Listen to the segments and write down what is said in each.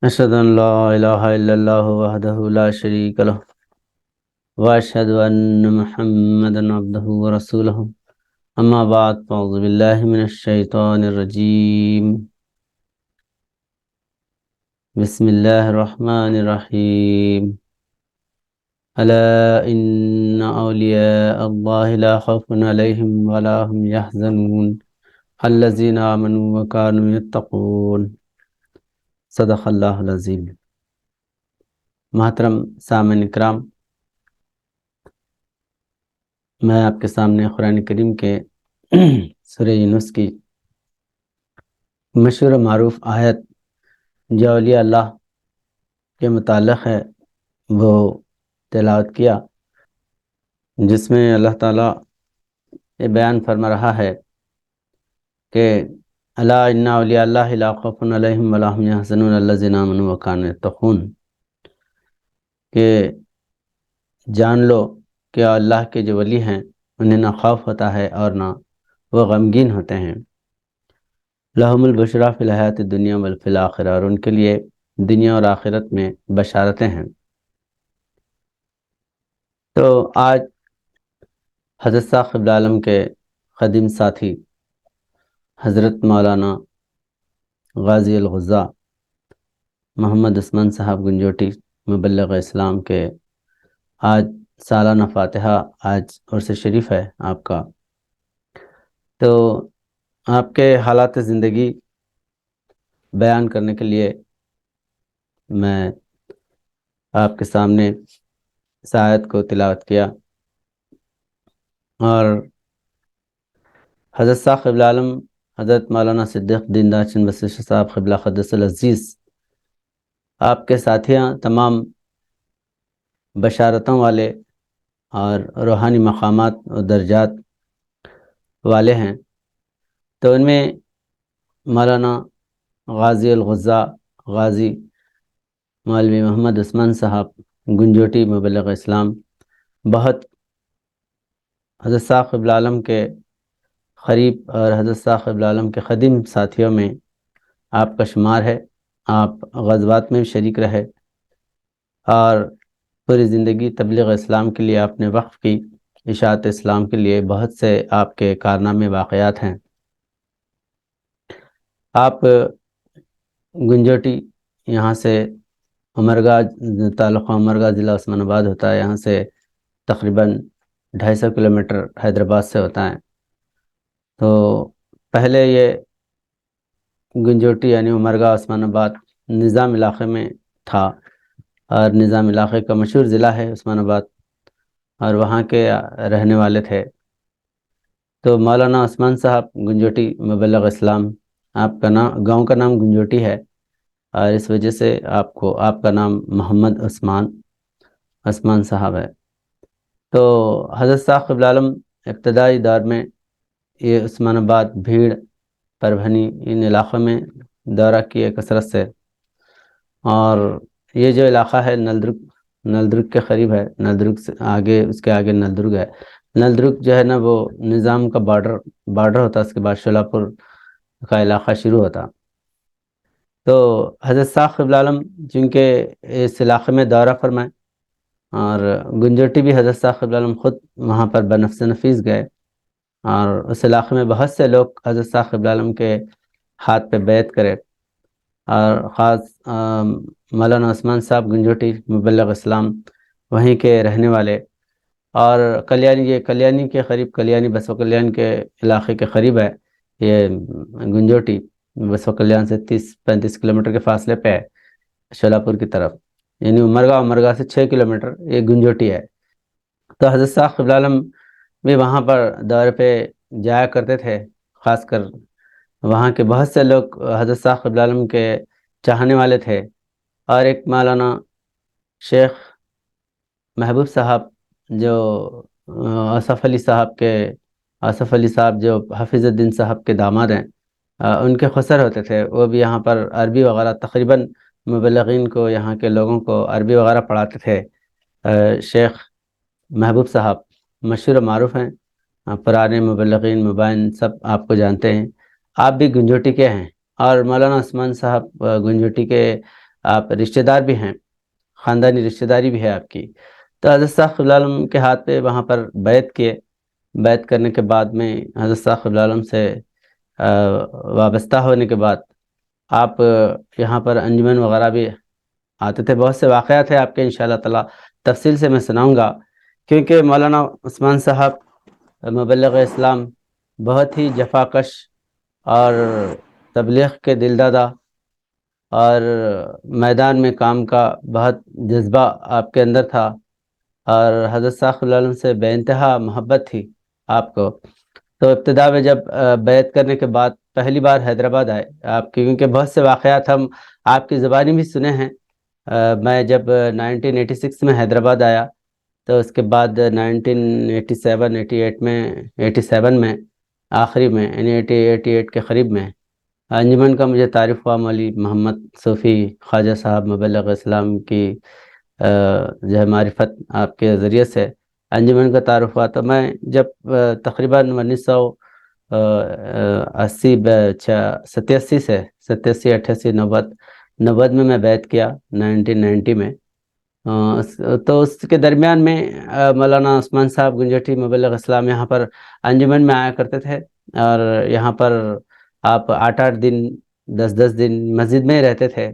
أشهد أن لا إله إلا الله وحده لا شريك له وأشهد أن محمدا عبده ورسوله أما بعد فأعوذ بالله من الشيطان الرجيم بسم الله الرحمن الرحيم ألا إن أولياء الله لا خوف عليهم ولا هم يحزنون الذين آمنوا وكانوا يتقون صدق اللہ العظیم۔ محترم سامعین اکرام، میں آپ کے سامنے قرآن کریم کے سورہ یونس کی مشہور و معروف آیت جو اولیاء اللہ کے متعلق ہے وہ تلاوت کیا، جس میں اللہ تعالیٰ یہ بیان فرما رہا ہے کہ الا ان اولیاء اللہ لا خوف علیہم ولا هم يحزنون الذین آمنوا وكانوا يتقون، کہ جان لو کہ اللہ کے جو ولی ہیں انہیں نہ خوف ہوتا ہے اور نہ وہ غمگین ہوتے ہیں۔ لہم البشریٰ فی الحیات الدنیا وفی الآخرہ، اور ان کے لیے دنیا اور آخرت میں بشارتیں ہیں۔ تو آج حضرت صاحب قبلہ عالم کے قدیم ساتھی حضرت مولانا غازی الغزا محمد عثمان صاحب گنجوٹی مبلغ اسلام کے آج سالانہ فاتحہ، آج عرس شریف ہے آپ کا۔ تو آپ کے حالات زندگی بیان کرنے کے لیے میں آپ کے سامنے اس آیت کو تلاوت کیا، اور حضرت صاحب قبلہ عالم حضرت مولانا صدیق دیندار چند بخش صاحب قبلہ قدس العزیز آپ کے ساتھیاں تمام بشارتوں والے اور روحانی مقامات و درجات والے ہیں۔ تو ان میں مولانا غازی الغزا غازی مولوی محمد عثمان صاحب گنجوٹی مبلغ اسلام بہت حضرت صاحب قبلہ عالم کے قریب اور حضرت صاحب قبلہ عالم کے قدیم ساتھیوں میں آپ کا شمار ہے۔ آپ غزوات میں بھی شریک رہے اور پوری زندگی تبلیغ اسلام کے لیے آپ نے وقف کی، اشاعت اسلام کے لیے بہت سے آپ کے کارنامے واقعات ہیں۔ آپ گنجوٹی یہاں سے عمرگاہ تعلقہ عمرگاہ ضلع عثمان آباد ہوتا ہے، یہاں سے تقریباً 250 کلومیٹر حیدرآباد سے ہوتا ہے۔ تو پہلے یہ گنجوٹی یعنی عمرگاہ عثمان آباد نظام علاقے میں تھا، اور نظام علاقے کا مشہور ضلع ہے عثمان آباد، اور وہاں کے رہنے والے تھے۔ تو مولانا عثمان صاحب گنجوٹی مبلغ اسلام، آپ کا نام گاؤں کا نام گنجوٹی ہے، اور اس وجہ سے آپ کا نام محمد عثمان صاحب ہے۔ تو حضرت صاحب قبلہ عالم ابتدائی دور میں یہ عثمان آباد، بھیڑ، پربھنی ان علاقوں میں دورہ کیے کثرت سے، اور یہ جو علاقہ ہے نلدرگ کے قریب ہے، نلدرگ سے آگے، اس کے آگے نلدرگ ہے۔ نلدرگ جو ہے نا وہ نظام کا بارڈر ہوتا، اس کے بعد شولاپور کا علاقہ شروع ہوتا۔ تو حضرت صاحب قبلہ عالم چونکہ اس علاقے میں دورہ فرمائے، اور گنجوٹی بھی حضرت صاحب قبلہ عالم خود وہاں پر بنفس نفیس گئے، اور اس علاقے میں بہت سے لوگ حضرت صاحب قبلہ عالم کے ہاتھ پہ بیعت کرے، اور خاص مولانا عثمان صاحب گنجوٹی مبلغ اسلام وہیں کے رہنے والے، اور کلیانی کے قریب، کلیانی بسو کلیان کے علاقے کے قریب ہے یہ گنجوٹی، بسو کلیان سے 30-35 کلومیٹر کے فاصلے پہ ہے شولاپور کی طرف، یعنی عمرگاہ سے 6 کلومیٹر یہ گنجوٹی ہے۔ تو حضرت صاحب قبلہ عالم بھی وہاں پر دورے پہ جایا کرتے تھے، خاص کر وہاں کے بہت سے لوگ حضرت صاحب قبلہ عالم کے چاہنے والے تھے۔ اور ایک مولانا شیخ محبوب صاحب جو آصف علی صاحب جو حافظ الدین صاحب کے داماد ہیں، ان کے خسر ہوتے تھے، وہ بھی یہاں پر عربی وغیرہ تقریباً مبلغین کو، یہاں کے لوگوں کو عربی وغیرہ پڑھاتے تھے۔ شیخ محبوب صاحب مشہور و معروف ہیں، پرانے مبلغین مبین سب آپ کو جانتے ہیں۔ آپ بھی گنجوٹی کے ہیں، اور مولانا عثمان صاحب گنجوٹی کے آپ رشتہ دار بھی ہیں، خاندانی رشتہ داری بھی ہے آپ کی. تو حضرت صاحب قبلہ عالم کے ہاتھ پہ وہاں پر بیعت کیے. بیعت کرنے کے بعد میں حضرت صاحب قبلہ عالم سے وابستہ ہونے کے بعد آپ یہاں پر انجمن وغیرہ بھی آتے تھے. بہت سے واقعات ہیں آپ کے انشاءاللہ تعالی تفصیل سے میں سناؤں گا، کیونکہ مولانا عثمان صاحب مبلغ اسلام بہت ہی جفاکش اور تبلیغ کے دل دادا، اور میدان میں کام کا بہت جذبہ آپ کے اندر تھا، اور حضرت صاحب صلی اللہ علیہ وسلم سے بے انتہا محبت تھی آپ کو. تو ابتدا میں جب بیعت کرنے کے بعد پہلی بار حیدرآباد آئے آپ کی، کیونکہ بہت سے واقعات ہم آپ کی زبانی بھی سنے ہیں. میں جب 1986 میں حیدرآباد آیا تو اس کے بعد 1987 88 میں 87 میں آخری میں یعنی 88 کے قریب میں انجمن کا مجھے تعارف ہوا. مولوی محمد صوفی خواجہ صاحب مبلغ اسلام کی جو ہے معرفت آپ کے ذریعے سے انجمن کا تعارف ہوا. تو میں جب تقریباً 1980 87 سے 87 88 90 میں بیعت کیا 1990 میں. تو اس کے درمیان میں مولانا عثمان صاحب گنجٹی مبلغ اسلام یہاں پر انجمن میں آیا کرتے تھے، اور یہاں پر آپ 8 دن 10 دن مسجد میں ہی رہتے تھے،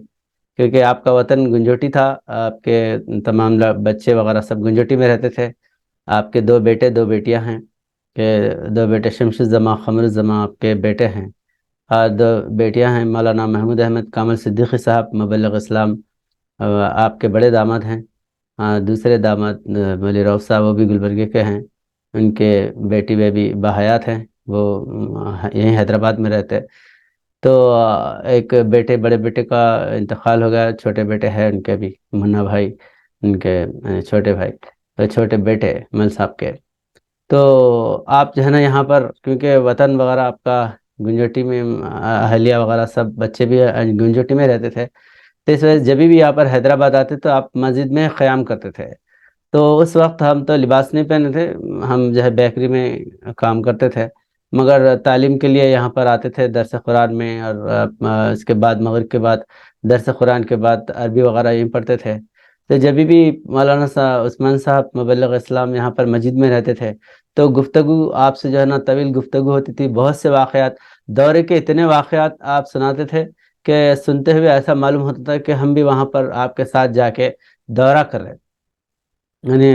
کیونکہ آپ کا وطن گنجوٹی تھا. آپ کے تمام بچے وغیرہ سب گنجوٹی میں رہتے تھے. آپ کے 2 بیٹے 2 بیٹیاں ہیں، کہ 2 بیٹے شمش الزماں قمر الزماں آپ کے بیٹے ہیں، اور 2 بیٹیاں ہیں. مولانا محمود احمد کامل صدیقی صاحب مبلغ اسلام آپ کے بڑے داماد ہیں. دوسرے داماد مولوی رؤف صاحب وہ بھی گلبرگے کے ہیں، ان کے بیٹی بیبی باحیات ہیں، وہ یہیں حیدرآباد میں رہتے. تو ایک بیٹے بڑے بیٹے کا انتقال ہو گیا، چھوٹے بیٹے ہیں ان کے بھی، منا بھائی ان کے چھوٹے بھائی، تو چھوٹے بیٹے مل صاحب کے. تو آپ جو ہے نا یہاں پر کیونکہ وطن وغیرہ آپ کا گنجوٹی میں، اہلیہ وغیرہ سب بچے بھی گنجوٹی میں رہتے تھے، تو اس وجہ سے جب بھی آپ پر حیدرآباد آتے تو آپ مسجد میں قیام کرتے تھے. تو اس وقت ہم تو لباس نہیں پہنے تھے، ہم جو ہے بیکری میں کام کرتے تھے، مگر تعلیم کے لیے یہاں پر آتے تھے درس قرآن میں، اور اس کے بعد مغرب کے بعد درس قرآن کے بعد عربی وغیرہ یہیں پڑھتے تھے. تو جب بھی مولانا صاحب عثمان صاحب مبلغ اسلام یہاں پر مسجد میں رہتے تھے تو گفتگو آپ سے جو ہے نا طویل گفتگو ہوتی تھی. بہت سے واقعات، دورے کے اتنے واقعات آپ سناتے تھے کہ سنتے ہوئے ایسا معلوم ہوتا تھا کہ ہم بھی وہاں پر آپ کے ساتھ جا کے دورہ کر رہے. یعنی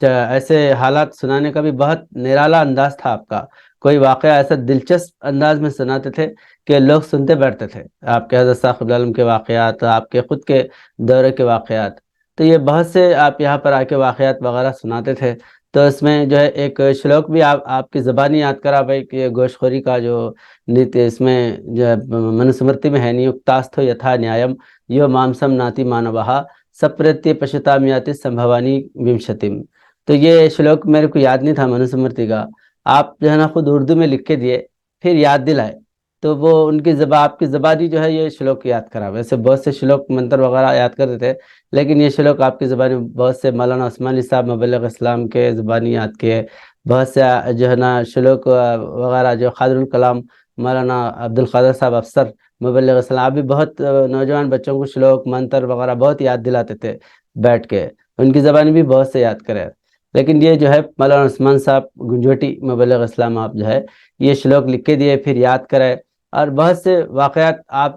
ایسے حالات سنانے کا بھی بہت نرالا انداز تھا آپ کا. کوئی واقعہ ایسا دلچسپ انداز میں سناتے تھے کہ لوگ سنتے بیٹھتے تھے. آپ کے حضرت صاحب عالم کے واقعات، آپ کے خود کے دورے کے واقعات، تو یہ بہت سے آپ یہاں پر آ کے واقعات وغیرہ سناتے تھے. تو اس میں جو ہے ایک شلوک بھی آپ کی زبانی یاد کرا بھائی کہ گوشت خوری کا جو نیتی اس میں جو ہے منسمرتی میں ہے، نیوکتاستھو یتھا نیایم یو مامسم ناتی مانوہا سپرتی پشتامیاتی سمبھوانی ومشتیم. تو یہ شلوک میرے کو یاد نہیں تھا منسمرتی کا، آپ جو ہے نا خود اردو میں لکھ کے دیے پھر یاد دلائے، تو وہ ان کی آپ کی زبانی جو ہے یہ شلوک یاد کرا. ویسے بہت سے شلوک منتر وغیرہ یاد کرتے تھے، لیکن یہ شلوک آپ کی زبانی بہت سے مولانا عثمان علی صاحب مبلغ اسلام کے زبانی یاد کیے. بہت سے جو ہے نا شلوک وغیرہ جو خاضر الکلام مولانا عبد القادر صاحب افسر مبلغ اسلام، آپ بھی بہت نوجوان بچوں کو شلوک منتر وغیرہ بہت یاد دلاتے تھے بیٹھ کے، ان کی زبانی بھی بہت سے یاد کرے. لیکن یہ جو ہے مولانا عثمان صاحب گنجوٹی مبلغ اسلام آپ جو ہے یہ شلوک لکھ کے دیے پھر یاد کرے، اور بہت سے واقعات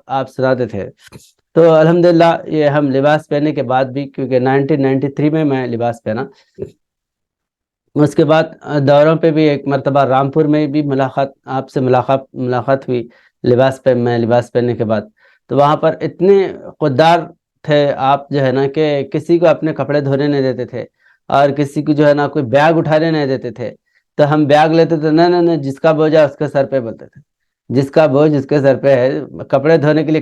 آپ سناتے تھے. تو الحمدللہ یہ ہم لباس پہننے کے بعد بھی، کیونکہ 1993 میں لباس پہنا، اس کے بعد دوروں پہ بھی ایک مرتبہ رامپور میں بھی آپ سے ملاقات ہوئی میں لباس پہننے کے بعد. تو وہاں پر اتنے خوددار تھے آپ جو ہے نا کہ کسی کو اپنے کپڑے دھونے نہیں دیتے تھے، اور کسی کو جو ہے نا کوئی بیگ اٹھانے نہیں دیتے تھے. تو ہم بیگ لیتے تھے، نہیں جس کا بوجھ اس کے سر پہ بولتے تھے، جس کا بوجھ اس کے سر پہ ہے. کپڑے دھونے کے لیے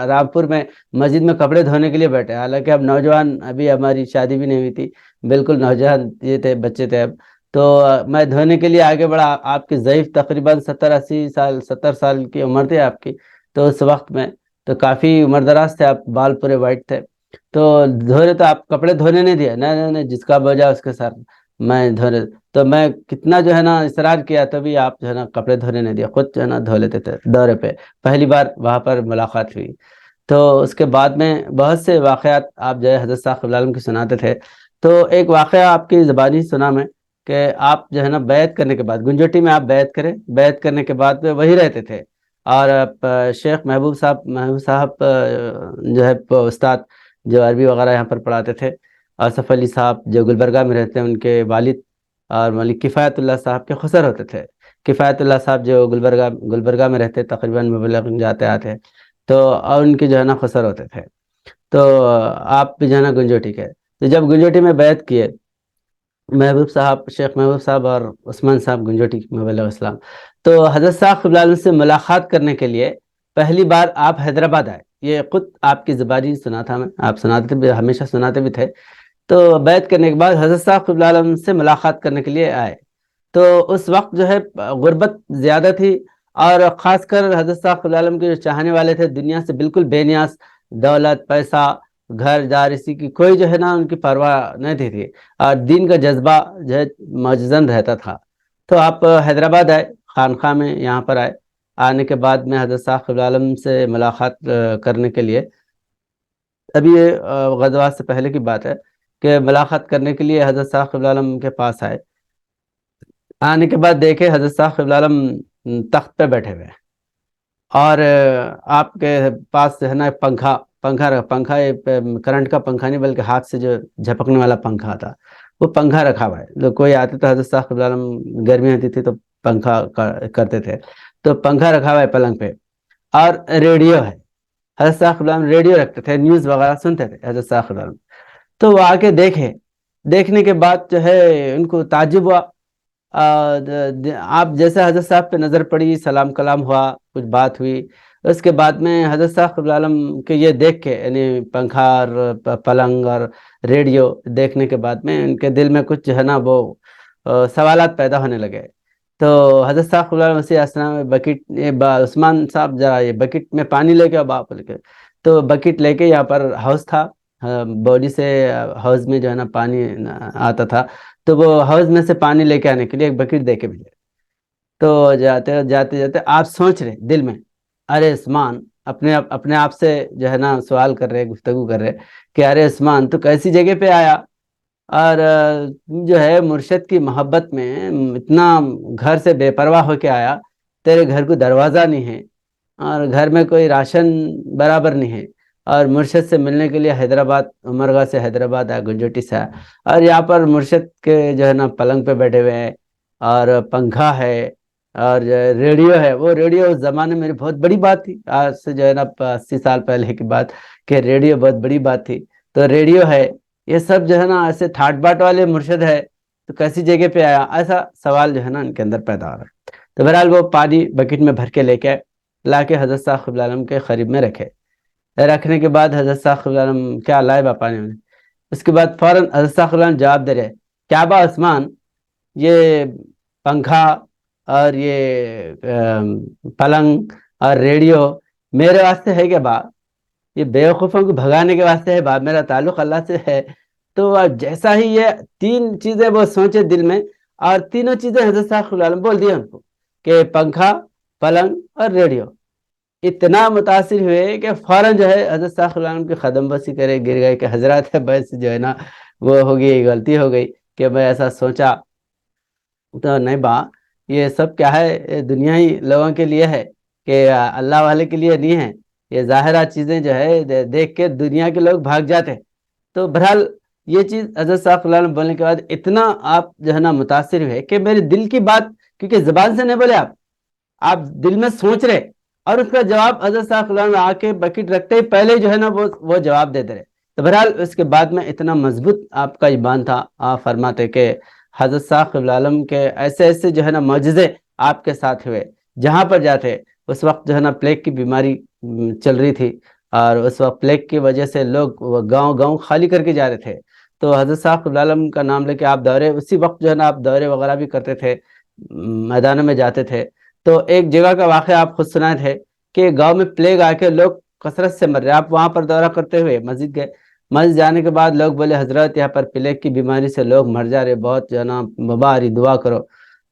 رامپور میں مسجد میں کپڑے دھونے کے لیے بیٹھے، حالانکہ اب نوجوان، ابھی ہماری شادی بھی نہیں ہوئی تھی، بالکل نوجوان یہ تھے، بچے تھے اب. تو میں دھونے کے لیے آگے بڑھا. آپ کی ضعیف تقریباً 70 سال کی عمر تھی آپ کی. تو اس وقت میں تو کافی عمر دراز تھے آپ، بال پورے وائٹ تھے. تو دھونے تو آپ کپڑے دھونے نہیں دیا، نہیں جس کا بوجھا اس کے سر میں دھونے. تو میں کتنا جو ہے نا اصرار کیا تبھی آپ جو ہے نا کپڑے دھونے نہیں دیا، خود جو ہے نا دھو لیتے تھے دورے پہ. پہلی بار وہاں پر ملاقات ہوئی. تو اس کے بعد میں بہت سے واقعات آپ جو ہے حضرت صاحب قبلہ عالم کی سناتے تھے. تو ایک واقعہ آپ کی زبانی سنا میں کہ آپ جو ہے نا بیعت کرنے کے بعد گنجوٹی میں آپ بیعت کریں، بیعت کرنے کے بعد وہی رہتے تھے. اور شیخ محبوب صاحب جو ہے استاد جو عربی وغیرہ یہاں پر پڑھاتے تھے، آصف علی صاحب جو گلبرگہ میں رہتے ہیں، ان کے والد اور مولوی کفایت اللہ صاحب کے خسر ہوتے تھے. کفایت اللہ صاحب جو گلبرگہ میں رہتے، تقریباً مبلغ جاتے آتے، تو اور ان کے جو ہے نا خسر ہوتے تھے. تو آپ بھی جو ہے نا گنجوٹی کے، تو جب گنجوٹی میں بیعت کیے شیخ محبوب صاحب اور عثمان صاحب گنجوٹی مبلغ اسلام، تو حضرت صاحب قبلہ عالم سے ملاقات کرنے کے لیے پہلی بار آپ حیدرآباد آئے. یہ خود آپ کی زبانی سنا تھا میں، آپ سناتے بھی، ہمیشہ سناتے بھی تھے. تو بیعت کرنے کے بعد حضرت صاحب قبلہ عالم سے ملاقات کرنے کے لیے آئے. تو اس وقت جو ہے غربت زیادہ تھی، اور خاص کر حضرت صاحب قبلہ عالم کے جو چاہنے والے تھے دنیا سے بالکل بے نیاز، دولت پیسہ گھر دار اسی کی کوئی جو ہے نا ان کی پرواہ نہیں تھی، اور دین کا جذبہ جو ہے معجزن رہتا تھا. تو آپ حیدرآباد آئے، خانقاہ میں یہاں پر آئے. آنے کے بعد میں حضرت صاحب قبلہ عالم سے ملاقات کرنے کے لیے، ابھی یہ غزوات سے پہلے کی بات ہے کہ ملاقات کرنے کے لیے حضرت صاحب قبلہ عالم کے پاس آئے. آنے کے بعد دیکھے حضرت صاحب قبلہ عالم تخت پہ بیٹھے ہوئے، اور آپ کے پاس جو ہے نا پنکھا کرنٹ کا پنکھا نہیں بلکہ ہاتھ سے جو جھپکنے والا پنکھا تھا، وہ پنکھا رکھا ہوا ہے. کوئی آتے تو حضرت صاحب قبلہ عالم گرمی آتی تھی تو پنکھا کرتے تھے، تو پنکھا رکھا ہوا ہے پلنگ پہ، اور ریڈیو ہے. حضرت صاحب قبلہ عالم ریڈیو رکھتے تھے، نیوز وغیرہ سنتے تھے حضرت صاحب قبلہ عالم. تو وہ آ کے دیکھنے کے بعد جو ہے ان کو تعجب ہوا. آپ جیسے حضرت صاحب پہ نظر پڑی، سلام کلام ہوا، کچھ بات ہوئی. اس کے بعد میں حضرت صاحب قبلہ عالم کے یہ دیکھ کے، یعنی پنکھا اور پلنگ اور ریڈیو دیکھنے کے بعد میں ان کے دل میں کچھ جو ہے نا وہ سوالات پیدا ہونے لگے. تو حضرت صاحب قبلہ عالم مسیح السلام میں بکٹ، عثمان صاحب ذرا یہ بکٹ میں پانی لے کے باپ لے کے، تو بکٹ لے کے یہاں پر حوض تھا، باڈی سے حوض میں جو ہے نا پانی آتا تھا، تو وہ حوض میں سے پانی لے کے آنے کے لیے ایک بکٹ دے کے بھیجے. تو جاتے جاتے آپ سوچ رہے دل میں، ارے عثمان، اپنے آپ سے جو ہے نا سوال کر رہے، گفتگو کر رہے کہ ارے عثمان تو کیسی جگہ پہ آیا، اور جو ہے مرشد کی محبت میں اتنا گھر سے بے پرواہ ہو کے آیا، تیرے گھر کو دروازہ نہیں ہے، اور گھر میں کوئی راشن برابر نہیں ہے، اور مرشد سے ملنے کے لیے حیدرآباد، عمرگاہ سے حیدرآباد آیا، گنجوٹی سے آیا، اور یہاں پر مرشد کے جو ہے نا پلنگ پہ بیٹھے ہوئے ہیں، اور پنکھا ہے، اور جو ہے ریڈیو ہے. وہ ریڈیو اس زمانے میں بہت بڑی بات تھی، آج سے جو ہے نا 80 سال پہلے کی بات، کہ ریڈیو بہت بڑی بات تھی. تو ریڈیو ہے، یہ سب جو ہے نا ایسے ٹھاٹ باٹ والے مرشد ہے، تو کیسی جگہ پہ آیا، ایسا سوال جو ہے نا ان کے اندر پیدا ہو رہا ہے. تو بہرحال وہ پانی بکٹ میں بھر کے لے کے لا کے حضرت صاحب قبلہ عالم کے قریب میں رکھنے کے بعد حضرت صاحب قبلہ عالم کیا لائے با پانی میں. اس کے بعد فوراً حضرت صاحب قبلہ عالم جواب دے رہے، کیا با عثمان، یہ پنکھا اور یہ پلنگ اور ریڈیو میرے واسطے ہے کیا با؟ یہ بیوقوفوں کو بھگانے کے واسطے ہے با، میرا تعلق اللہ سے ہے. تو جیسا ہی یہ 3 چیزیں وہ سوچے دل میں، اور تینوں چیزیں حضرت صاحب قبلہ عالم بول دیا ان کو کہ پنکھا، پلنگ اور ریڈیو. اتنا متاثر ہوئے کہ فوراً جو ہے حضرت صاحب قبلہ عالم کی قدم بسی کرے گر گئے کہ حضرات بس جو ہے نا وہ ہو گئی، غلطی ہو گئی کہ میں ایسا سوچا. تو نہیں با، یہ سب کیا ہے، یہ دنیا ہی لوگوں کے لیے ہے، کہ اللہ والے کے لیے نہیں ہے. یہ ظاہرہ چیزیں جو ہے دیکھ کے دنیا کے لوگ بھاگ جاتے. تو بہرحال یہ چیز حضرت صاحب قبلہ عالم بولنے کے بعد اتنا آپ جو ہے نا متاثر ہوئے کہ میرے دل کی بات، کیونکہ زبان سے نہیں بولے، آپ دل میں سوچ رہے، اور اس کا جواب حضرت صاحب قبلہ عالم آ کے بکٹ رکھتے ہی پہلے جو ہے نا وہ جواب دیتے رہے. تو بہرحال اس کے بعد میں اتنا مضبوط آپ کا ایمان تھا. آپ فرماتے کہ حضرت صاحب قبلہ عالم کے ایسے ایسے جو ہے نا معجزے آپ کے ساتھ ہوئے، جہاں پر جاتے اس وقت جو ہے نا پلیگ کی بیماری چل رہی تھی، اور اس وقت پلیگ کی وجہ سے لوگ گاؤں گاؤں خالی کر کے جا رہے تھے. تو حضرت صاحب قبلہ عالم کا نام لے کے آپ دورے، اسی وقت جو ہے نا آپ دورے وغیرہ بھی کرتے تھے، میدانوں میں جاتے تھے. تو ایک جگہ کا واقعہ آپ خود سنائے تھے کہ گاؤں میں پلیگ آ کے لوگ کثرت سے مر رہے، آپ وہاں پر دورہ کرتے ہوئے مسجد گئے. مسجد جانے کے بعد لوگ بولے حضرت یہاں پر پلیگ کی بیماری سے لوگ مر جا رہے، بہت جو ہے نا وبا آ رہی، دعا کرو.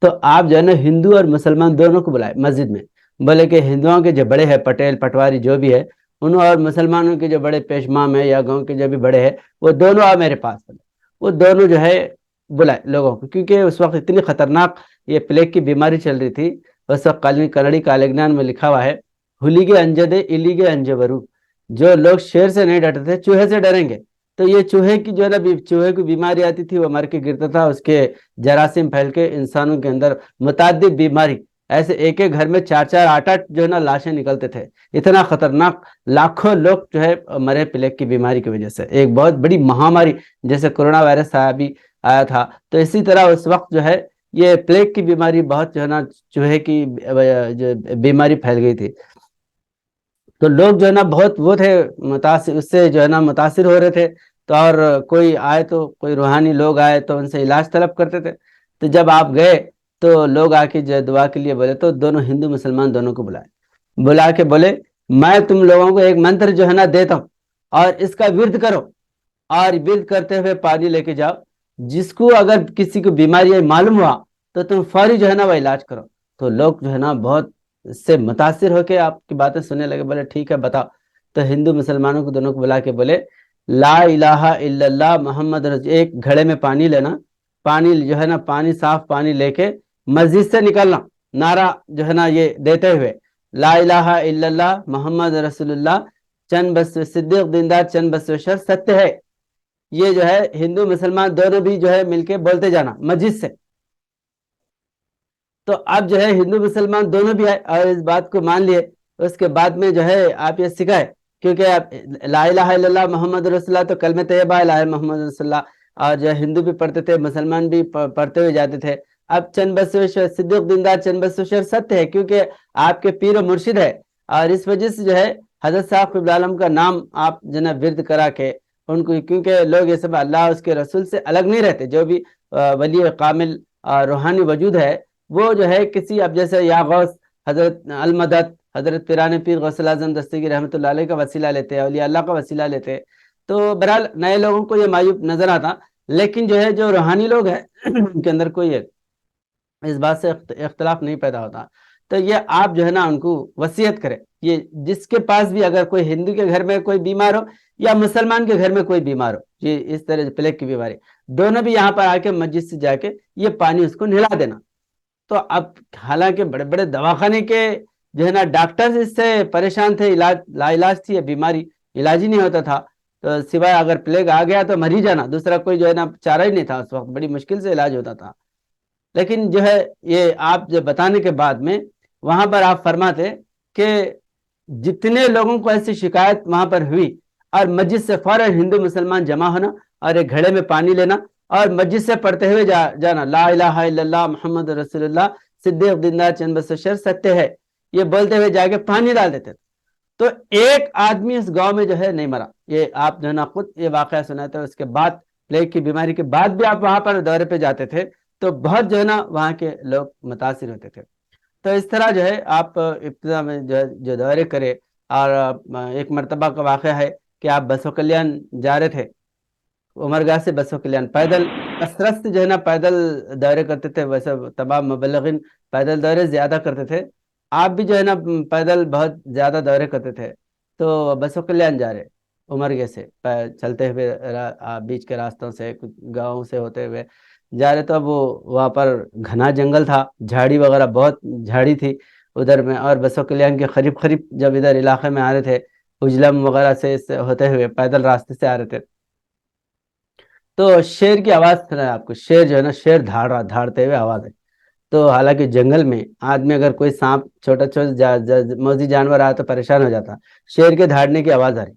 تو آپ جو ہے نا ہندو اور مسلمان دونوں کو بلائے مسجد میں، بولے کہ ہندوؤں کے جو بڑے ہیں، پٹیل پٹواری جو بھی ہے، ان اور مسلمانوں کے جو بڑے پیشمام ہیں یا گاؤں کے جو بھی بڑے ہیں وہ دونوں آ میرے پاس بولے. وہ دونوں جو ہے بلائے لوگوں کو، کیونکہ اس وقت اتنی خطرناک یہ پلیگ کی بیماری چل رہی تھی. اس وقت کنڑی کالگنان میں لکھا ہوا ہے ہولیگے انجدے الیگے انجبرو، جو لوگ شیر سے نہیں ڈرتے تھے چوہے سے ڈریں گے. تو یہ چوہے کی جو ہے نا چوہے کی بیماری آتی تھی وہ مر کے گرتا تھا، اس کے جراثیم پھیل کے انسانوں کے اندر متعدد بیماری، ایسے ایک ایک گھر میں 4-4 8-8 جو ہے نا لاشیں نکلتے تھے. اتنا خطرناک، لاکھوں لوگ جو ہے مرے پلیگ کی بیماری کی وجہ سے. ایک بہت بڑی مہاماری جیسے کورونا وائرس آیا تھا، تو اسی طرح اس وقت جو ہے یہ پلیگ کی بیماری بہت جو ہے نا چوہے کی جو بیماری پھیل گئی تھی. تو لوگ جو ہے نا بہت وہ تھے متاثر، اس سے جو ہے نا متاثر ہو رہے تھے. تو اور کوئی آئے تو کوئی روحانی لوگ آئے تو ان سے علاج طلب کرتے تھے. تو جب آپ گئے تو لوگ آ کے جو دعا کے لیے بولے، تو دونوں ہندو مسلمان دونوں کو بلا کے بولے میں تم لوگوں کو ایک منتر جو ہے نا دیتا ہوں اور اس کا ورد کرو، اور ورد کرتے ہوئے پانی لے کے جاؤ. جس کو اگر کسی کو بیماری معلوم ہوا تو تم فوری جو ہے نا وہ علاج کرو. تو لوگ جو ہے نا بہت اس سے متاثر ہو کے آپ کی باتیں سننے لگے. بولے ٹھیک ہے بتاؤ. تو ہندو مسلمانوں کو دونوں کو بلا کے بولے لا الہ الا اللہ محمد رسول. ایک گھڑے میں پانی لینا، پانی جو ہے نا پانی صاف پانی لے کے مسجد سے نکلنا، نعرہ جو ہے نا یہ دیتے ہوئے لا الہ الا اللہ محمد رسول اللہ چند بسو صدیق دیندار چند بسویشور ستیہ ہے. یہ جو ہے ہندو مسلمان دونوں بھی جو ہے مل کے بولتے جانا مسجد سے. تو اب جو ہے ہندو مسلمان دونوں بھی آئے اور اس بات کو مان لیے. اس کے بعد میں جو ہے آپ یہ سکھائے، کیونکہ لا الہ الا اللہ محمد رسول اللہ تو کلمہ طیبہ لا محمد رسول اللہ، اور جو ہندو بھی پڑھتے تھے مسلمان بھی پڑھتے ہوئے جاتے تھے. اب چند بسویشور صدیق دیندار چند بسویشور ستیہ ہے، کیونکہ آپ کے پیر و مرشد ہے. اور اس وجہ سے جو ہے حضرت صاحب قبلہ عالم کا نام آپ جناب ورد کرا کے ان کو، کیونکہ لوگ یہ سب اللہ اس کے رسول سے الگ نہیں رہتے. جو بھی ولی کامل روحانی وجود ہے وہ جو ہے کسی، اب جیسے یا غوث حضرت المدد حضرت پیران پیر غوث الاعظم دستگیر رحمۃ اللہ علیہ کا وسیلہ لیتے ہیں، اولیاء اللہ کا وسیلہ لیتے ہیں. تو بہرحال نئے لوگوں کو یہ معیوب نظر آتا، لیکن جو ہے جو روحانی لوگ ہیں ان کے اندر کوئی اس بات سے اختلاف نہیں پیدا ہوتا. تو یہ آپ جو ہے نا ان کو وصیت کرے، یہ جس کے پاس بھی اگر کوئی ہندو کے گھر میں کوئی بیمار ہو یا مسلمان کے گھر میں کوئی بیمار ہو، یہ اس طرح پلیگ کی بیماری، دونوں بھی یہاں پر آ کے مسجد سے جا کے یہ پانی اس کو نہلا دینا. تو اب حالانکہ بڑے بڑے دواخانے کے جو ہے نا ڈاکٹر اس سے پریشان تھے، لا علاج تھی یہ بیماری، علاج ہی نہیں ہوتا تھا. تو سوائے اگر پلیگ آ گیا تو مر ہی جانا، دوسرا کوئی جو ہے نا چارہ ہی نہیں تھا. اس وقت بڑی مشکل سے علاج ہوتا تھا. لیکن جو ہے یہ آپ جو بتانے کے بعد میں وہاں پر آپ فرماتے کہ جتنے لوگوں کو ایسی شکایت وہاں پر ہوئی اور مسجد سے فوراً ہندو مسلمان جمع ہونا اور ایک گھڑے میں پانی لینا اور مسجد سے پڑھتے ہوئے جانا لا الہ الا اللہ محمد رسول اللہ صدیق دیندار چند بسویشور ستیہ ہے، یہ بولتے ہوئے جا کے پانی ڈال دیتے. تو ایک آدمی اس گاؤں میں جو ہے نہیں مرا. یہ آپ جو ہے نا خود یہ واقعہ سناتے ہیں. اس کے بعد پلیگ کی بیماری کے بعد بھی آپ وہاں پر دورے پہ جاتے تھے تو بہت جو ہے نا وہاں کے لوگ متاثر ہوتے تھے. تو اس طرح جو ہے آپ ابتدا میں جو دورے کرے. اور ایک مرتبہ کا واقعہ ہے کہ آپ بسو کلیان جا رہے تھے، عمرگاہ سے بسو کلیان پیدل کثرت سے جو ہے نا پیدل دورے کرتے تھے. ویسے تمام مبلغین پیدل دورے زیادہ کرتے تھے، آپ بھی جو ہے نا پیدل بہت زیادہ دورے کرتے تھے. تو بسو کلیان جا رہے عمرگے سے چلتے ہوئے بیچ کے راستوں سے کچھ گاؤں سے ہوتے ہوئے جا رہے. تو اب وہ وہاں پر گھنا جنگل تھا، جھاڑی وغیرہ بہت جھاڑی تھی ادھر میں، اور بسو کلیان کے قریب قریب جب ادھر علاقے میں آ رہے تھے اجلم وغیرہ سے ہوتے ہوئے پیدل راستے سے آ رہے تھے تو شیر کی آواز سنا ہے آپ کو. شیر جو ہے نا شیر دھاڑتے ہوئے آواز ہے. تو حالانکہ جنگل میں آدمی اگر کوئی سانپ چھوٹا چھوٹا موذی جانور آیا تو پریشان ہو جاتا، شیر کے دھاڑنے کی آواز آ رہی.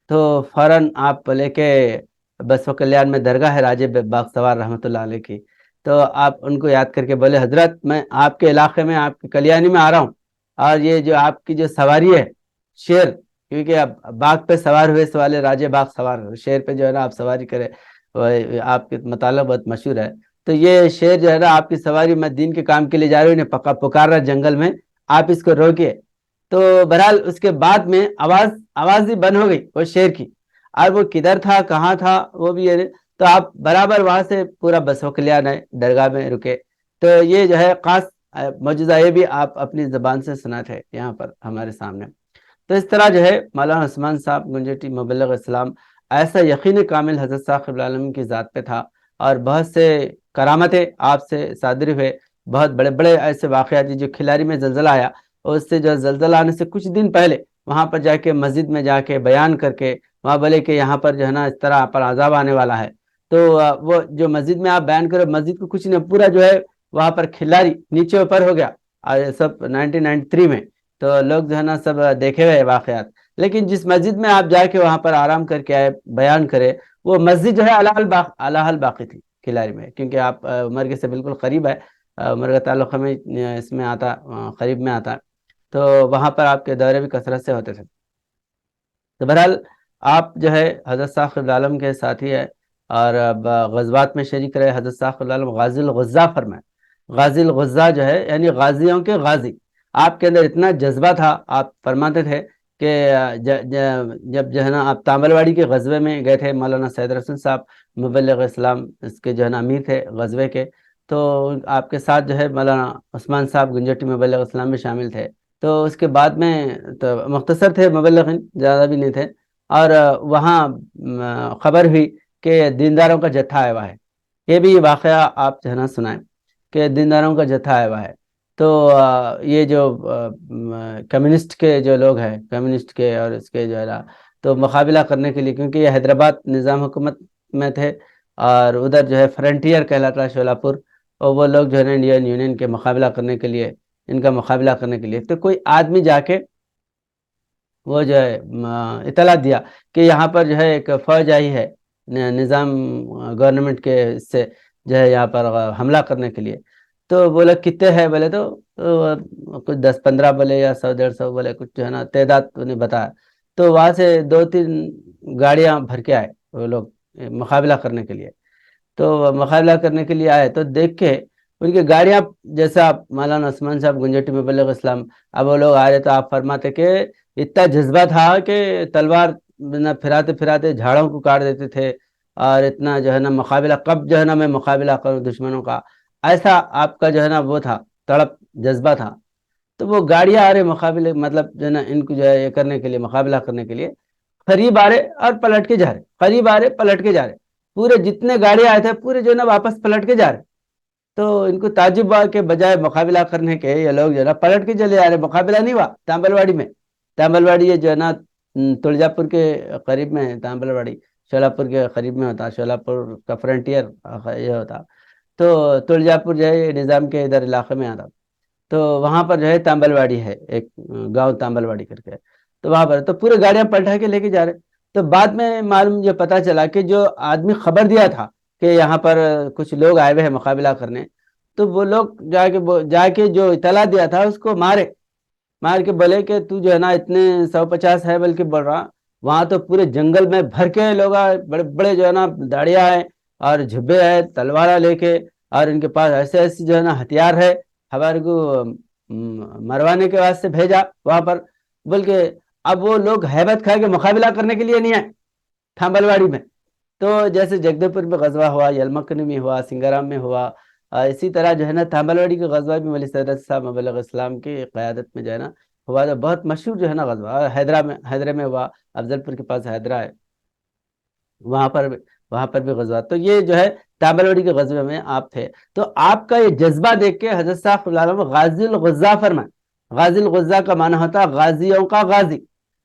تو فوراً آپ لے کے بسو کلیان میں درگاہ ہے راجے باغ سوار رحمۃ اللہ علیہ کی، تو آپ ان کو یاد کر کے بولے حضرت میں آپ کے علاقے میں آپ کی کلیانی میں آ رہا ہوں، اور یہ جو آپ کی جو سواری ہے شیر، کیونکہ اب باغ پہ سوار ہوئے سوالے راجے باغ سوار، شیر پہ جو ہے نا آپ سواری کرے، آپ کے مطالعہ بہت مشہور ہے. تو یہ شیر جو ہے نا آپ کی سواری میں دین کے کام کے لیے جا رہی ہوں، پکا پکار رہا جنگل میں، آپ اس کو روکیے. تو بہرحال اس کے بعد میں آواز ہی بند ہو گئی وہ شیر کی، اور وہ کدھر تھا کہاں تھا وہ بھی تو آپ برابر وہاں سے پورا بسو کلیان ہے درگاہ میں رکے. تو یہ جو ہے خاص معجزہ یہ بھی آپ اپنی زبان سے سنا تھے یہاں پر ہمارے سامنے. تو اس طرح جو ہے مولانا عثمان صاحب گنجیٹی مبلغ اسلام ایسا یقین کامل حضرت صاحب قبلہ العالمین کی ذات پہ تھا، اور بہت سے کرامتیں آپ سے صادر ہوئے، بہت بڑے بڑے ایسے واقعات جو کھلاری میں زلزلہ آیا، اور اس سے جو زلزلہ آنے سے کچھ دن پہلے وہاں پر جا کے مسجد میں جا کے بیان کر کے وہاں بولے کہ یہاں پر جو ہے نا اس طرح پر عذاب آنے والا ہے، تو وہ جو مسجد میں آپ بیان کرو، مسجد کو کچھ نہیں، پورا جو ہے وہاں پر کھلاری نیچے اوپر ہو گیا، اور سب 1993 میں تو لوگ جو ہے نا سب دیکھے ہوئے واقعات۔ لیکن جس مسجد میں آپ جا کے وہاں پر آرام کر کے آئے، بیان کرے، وہ مسجد جو ہے الحال باقی تھی کھلاری میں، کیونکہ آپ مرگ سے بالکل قریب ہے، مرگ تعلق ہمیں اس میں آتا، قریب میں آتا، تو وہاں پر آپ کے دورے بھی کثرت سے ہوتے تھے۔ تو بہرحال آپ جو ہے حضرت صاحب قبلہ عالم کے ساتھی ہے، اور غزوات میں شریک رہے۔ حضرت صاحب قبلہ عالم غازی الغزا فرمائے، غازی الغزا جو ہے یعنی غازیوں کے غازی، آپ کے اندر اتنا جذبہ تھا، آپ فرماتے تھے کہ جب جو ہے نا آپ تامل واڑی کے غزوے میں گئے تھے، مولانا سید رسول صاحب مبلغ اسلام اس کے جو ہے نا امیر تھے غزوے کے، تو آپ کے ساتھ جو ہے مولانا عثمان صاحب گنجٹی مبلغ اسلام میں شامل تھے، تو اس کے بعد میں تو مختصر تھے مبلغین، زیادہ بھی نہیں تھے، اور وہاں خبر ہوئی کہ دینداروں کا جتھا آیا ہوا ہے، یہ بھی واقعہ آپ جو ہے نا سنائیں کہ دینداروں کا جتھا آیا ہوا ہے۔ تو یہ جو کمیونسٹ کے جو لوگ ہیں، کمیونسٹ کے اور اس کے جو ہے نا، تو مقابلہ کرنے کے لیے، کیونکہ یہ حیدرآباد نظام حکومت میں تھے، اور ادھر جو ہے فرنٹیئر کہلاتا ہے شولاپور، اور وہ لوگ جو ہے نا انڈین یونین کے مقابلہ کرنے کے لیے، ان کا مقابلہ کرنے کے لیے، تو کوئی آدمی جا کے وہ جو ہے اطلاع دیا کہ یہاں پر جو ہے ایک فوج آئی ہے نظام گورنمنٹ کے سے جو ہے یہاں پر حملہ کرنے کے لیے، تو بولے کتنے ہیں، بولے تو کچھ 10-15 بولے یا 100-150 بولے، کچھ جو ہے نا تعداد انہیں بتایا، تو وہاں سے 2-3 گاڑیاں بھر کے آئے وہ لوگ مقابلہ کرنے کے لیے، تو مقابلہ کرنے کے لیے آئے، تو دیکھ کے ان کی گاڑیاں، جیسا آپ مولانا عثمان صاحب گنجٹی مبلغ اسلام، اب وہ لوگ آ رہے تو آپ فرماتے کہ اتنا جذبہ تھا کہ تلوار نہ پھراتے پھراتے جھاڑوں کو کاٹ دیتے تھے، اور اتنا جو ہے نا مقابلہ، کب جو ہے نا میں مقابلہ کروں دشمنوں کا، ایسا آپ کا جو ہے نا وہ تھا، تڑپ جذبہ تھا۔ تو وہ گاڑیاں آ رہے مقابلے، مطلب جو ہے نا ان کو جو ہے یہ کرنے کے لیے، مقابلہ کرنے کے لیے، قریب آ رہے اور پلٹ کے جا رہے، قریب آ رہے پلٹ کے جا رہے، پورے جتنے گاڑیاں آئے تھے پورے جو ہے نا واپس پلٹ کے جا رہے، تو ان کو تعجب ہوا کہ بجائے مقابلہ کرنے کے یہ لوگ جو ہے نا پلٹ کے چلے آ رہے، مقابلہ نہیں ہوا۔ تامبل واڑی میں، تامبل واڑی یہ جو ہے نا تلجا پور کے قریب میں ہے، تامبل واڑی شولاپور کے قریب میں ہوتا، شولاپور کا فرنٹیئر یہ ہوتا، تو تلجا پور جو ہے یہ نظام کے ادھر علاقے میں آتا، تو وہاں پر جو ہے تامبل واڑی ہے، ایک گاؤں تامبل واڑی کر کے، تو وہاں پر تو پورے گاڑیاں پلٹا کے لے کے جا رہے، تو بعد میں معلوم یہ پتا چلا کہ جو آدمی خبر دیا تھا کہ یہاں پر کچھ لوگ آئے ہوئے ہیں مقابلہ کرنے، تو وہ لوگ جا کے جو اطلاع دیا تھا اس کو مار کے بولے کہ تو جو ہے نا اتنے 150 ہے بلکہ بڑھ رہا، وہاں تو پورے جنگل میں بھر کے لوگ آئے، بڑے بڑے جو ہے نا داڑیاں ہیں اور جھبے ہیں تلواریں لے کے، اور ان کے پاس ایسے ایسے جو ہے نا ہتھیار ہے، ہمارے کو مروانے کے واسطے بھیجا وہاں پر، بلکہ اب وہ لوگ ہیبت کھا کے مقابلہ کرنے کے لیے نہیں آئے تھامبلواڑی میں۔ تو جیسے جگدے پور میں غزوہ ہوا، یلمکن میں ہوا، سنگرام میں ہوا، اسی طرح جو ہے نا تھامبلواڑی کا غزوہ بھی مولوی سید صاحب مبلغ اسلام کی قیادت میں جو ہے نا ہوا، جو بہت مشہور جو ہے نا غزوہ، اور حیدرہ میں ہوا، افضل پور کے پاس حیدرہ ہے، وہاں پر بھی غزوہ، تو یہ جو ہے تاملوڑی کے غزوے میں آپ تھے، تو آپ کا یہ جذبہ دیکھ کے حضرت صاحب صلی اللہ علیہ وسلم غازی الغزا فرمائے۔ غازی الغزا کا معنی ہوتا ہے غازیوں کا غازی،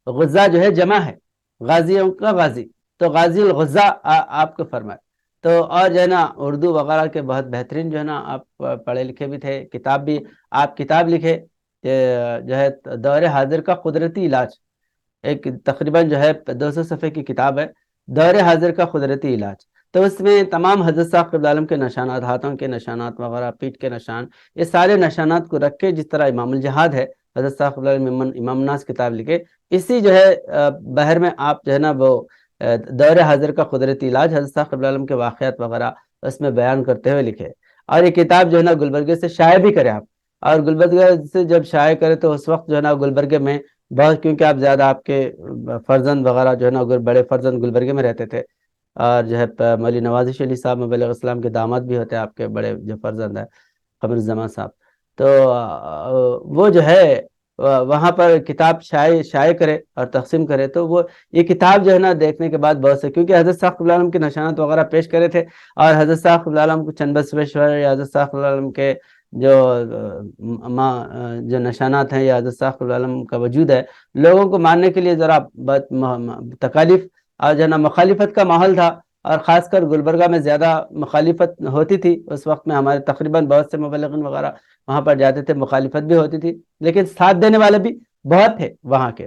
غزا جو ہے جمع ہے، غازیوں کا غازی، تو غازی الغزا آپ کو فرمائے۔ تو اور جو ہے نا اردو وغیرہ کے بہت بہترین جو ہے نا آپ پڑھے لکھے بھی تھے، کتاب بھی آپ کتاب لکھے جو ہے دور حاضر کا قدرتی علاج، ایک تقریباً جو ہے 200 صفحے کی کتاب ہے، دور حاضر کا قدرتی علاج، تو اس میں تمام حضرت صاحب قبلہ عالم کے نشانات، ہاتھوں کے نشانات وغیرہ، پیٹھ کے نشان، یہ سارے نشانات کو رکھ کے، جس طرح امام الجہاد ہے، حضرت صاحب قبلہ عالم امام الناس کتاب لکھے، اسی جو ہے بحر میں آپ جو ہے نا وہ دور حاضر کا قدرتی علاج، حضرت صاحب قبلہ عالم کے واقعات وغیرہ اس میں بیان کرتے ہوئے لکھے، اور یہ کتاب جو ہے نا گلبرگے سے شائع بھی کرے آپ، اور گلبرگہ سے جب شائع کرے تو اس وقت جو ہے نا گلبرگے میں بہت، کیونکہ آپ زیادہ آپ کے فرزند وغیرہ جو ہے نا بڑے فرزند گلبرگے میں رہتے تھے، اور جو ہے مولوی نواز علی صاحب مبلغ اسلام کے داماد بھی ہوتے ہیں آپ کے بڑے جو فرزند ہیں قمر الزمان صاحب، تو وہ جو ہے وہاں پر کتاب شائع کرے اور تقسیم کرے، تو وہ یہ کتاب جو ہے نا دیکھنے کے بعد بہت سے، کیونکہ حضرت صاحب قبلہ عالم کے نشانات وغیرہ پیش کرے تھے، اور حضرت صاحب قبلہ عالم کو چند بسویشور یا حضرت صاحب قبلہ عالم کے جو جو نشانات ہیں یا حضرت صاحب قبلہ عالم کا وجود ہے، لوگوں کو ماننے کے لیے ذرا تکالیف اور جو ہے نا مخالفت کا ماحول تھا، اور خاص کر گلبرگہ میں زیادہ مخالفت ہوتی تھی اس وقت میں، ہمارے تقریباً بہت سے مبلغین وغیرہ وہاں پر جاتے تھے، مخالفت بھی ہوتی تھی لیکن ساتھ دینے والے بھی بہت تھے وہاں کے۔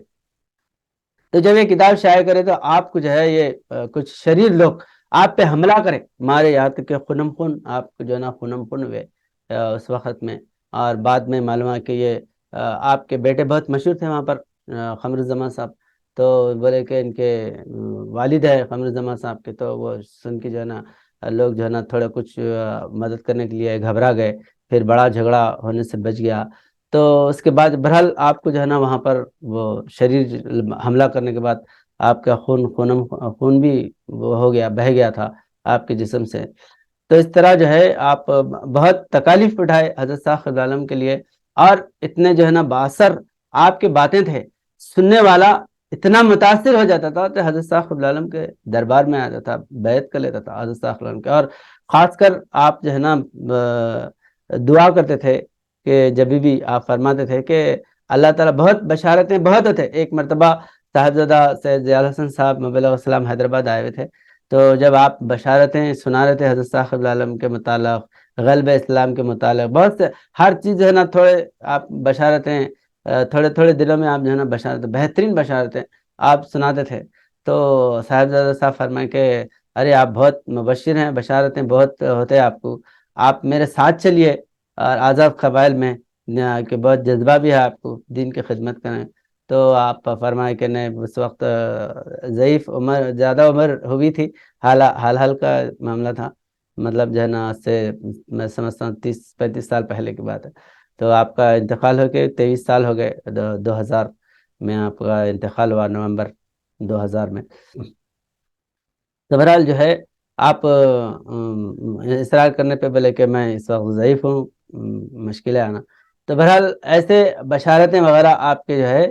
تو جب یہ کتاب شائع کرے تو آپ کو جو ہے یہ کچھ شریر لوگ آپ پہ حملہ کرے، مارے، یہاں تک کہ خونم خون آپ کو جو ہے نا خونم خون ہوئے اس وقت میں۔ اور بعد میں معلوم ہے کہ یہ آپ کے بیٹے بہت مشہور تھے وہاں پر، قمر الزمان صاحب، تو بولے کہ ان کے والد ہے قمر الزمان صاحب کے، تو وہ سن کے جو ہے نا لوگ جو ہے نا تھوڑا کچھ مدد کرنے کے لیے گھبرا گئے، پھر بڑا جھگڑا ہونے سے بچ گیا۔ تو اس کے بعد بہرحال آپ کو جو ہے نا وہاں پر وہ شریر حملہ کرنے کے بعد آپ کا خون بھی وہ ہو گیا، بہہ گیا تھا آپ کے جسم سے۔ تو اس طرح جو ہے آپ بہت تکالیف اٹھائے حضرت صاحب قبلہ عالم کے لیے، اور اتنے جو ہے نا باثر آپ کے باتیں تھے، سننے والا اتنا متاثر ہو جاتا تھا کہ حضرت صاحب قبلہ عالم کے دربار میں آ جاتا، بیعت کر لیتا تھا حضرت صاحب قبلہ عالم کے۔ اور خاص کر آپ جو ہے نا دعا کرتے تھے کہ جب بھی آپ فرماتے تھے کہ اللہ تعالیٰ بہت بشارتیں بہت ہوتے۔ ایک مرتبہ صاحبزادہ سید ضیاء الحسن صاحب مبلغ اسلام حیدرآباد آئے ہوئے تھے، تو جب آپ بشارتیں سنا رہے تھے حضرت صاحب قبلہ عالم کے متعلق، غلبہ اسلام کے متعلق، بہت سے ہر چیز جو ہے نا تھوڑے آپ بشارتیں تھوڑے تھوڑے دنوں میں آپ جو ہے نا بشارتیں، بہترین بشارتیں آپ سناتے تھے۔ تو صاحبزادہ صاحب فرمائے کہ ارے آپ بہت مبشر ہیں، بشارتیں بہت ہوتے ہیں آپ کو، آپ میرے ساتھ چلیے اور آزاد قبائل میں، کہ بہت جذبہ بھی ہے آپ کو دین کی خدمت کریں۔ تو آپ فرمائے کہ نہیں، اس وقت ضعیف عمر، زیادہ عمر ہوئی تھی، حال کا معاملہ تھا، مطلب جو ہے نا آج سے میں سمجھتا ہوں 30-35 سال پہلے کی بات ہے۔ تو آپ کا انتقال ہو کے 23 سال ہو گئے، 2000 میں آپ کا انتقال ہوا، نومبر 2000 میں۔ تو بہرحال جو ہے آپ اصرار کرنے پہ بولے کہ میں اس وقت ضعیف ہوں، مشکل ہے آنا، تو بہرحال ایسے بشارتیں وغیرہ آپ کے جو ہے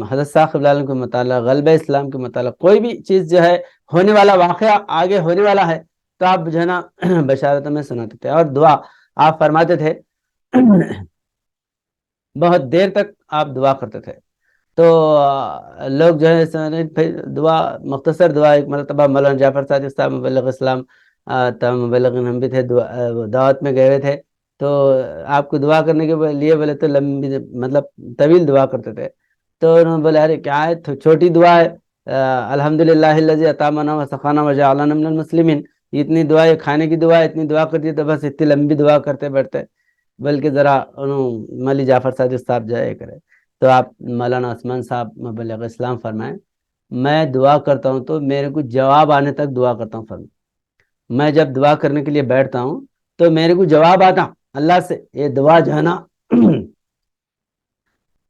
حضرت صاحب قبلہ عالم کے متعلق، غلبہ اسلام کے متعلق، کوئی بھی چیز جو ہے ہونے والا واقعہ آگے ہونے والا ہے تو آپ جو ہے نا بشارتوں میں سناتے تھے، اور دعا آپ فرماتے تھے بہت دیر تک آپ دعا کرتے تھے۔ تو لوگ جو ہے پھر دعا، مختصر دعا، ایک مرتبہ مولانا جعفر صادق صاحب مبلغ اسلام تمام مبلغین ہم بھی تھے، دعوت میں گئے ہوئے تھے، تو آپ کو دعا کرنے کے لیے بولے تو لمبی، مطلب طویل دعا کرتے تھے۔ تو انہوں نے بولے ارے کیا ہے، چھوٹی دعا ہے، الحمدللہ الذی اطعمنا وسقانا وجعلنا من المسلمین، اتنی دعا، یہ کھانے کی دعا، اتنی دعا کرتی تو بس اتنی لمبی دعا کرتے بیٹھتے، بلکہ ذرا انہوں ملی جعفر صادق صاحب جائے کرے۔ تو آپ مولانا عثمان صاحب مبلغ اسلام فرمائیں، میں دعا کرتا ہوں تو میرے کو جواب آنے تک دعا کرتا ہوں، فرمائیں میں جب دعا کرنے کے لیے بیٹھتا ہوں تو میرے کو جواب آتا اللہ سے، یہ دعا جو ہے نا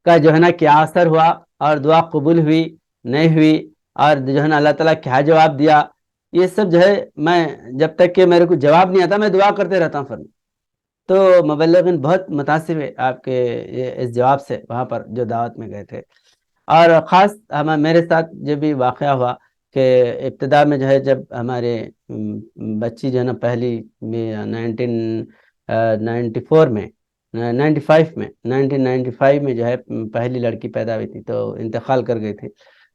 کا جو ہے نا کیا اثر ہوا، اور دعا قبول ہوئی نہیں ہوئی، اور جو ہے نا اللہ تعالیٰ کیا جواب دیا، یہ سب جو ہے میں جب تک کہ میرے کو جواب نہیں آتا میں دعا کرتے رہتا ہوں، فرمائیں۔ تو مبلغین بہت متاثر ہوئے آپ کے اس جواب سے وہاں پر جو دعوت میں گئے تھے۔ اور خاص میرے ساتھ جو بھی واقعہ ہوا کہ ابتدا میں جو ہے جب ہمارے بچی جو ہے نا پہلی 1994 میں 1995 میں جو ہے پہلی لڑکی پیدا ہوئی تھی، تو انتقال کر گئی تھی،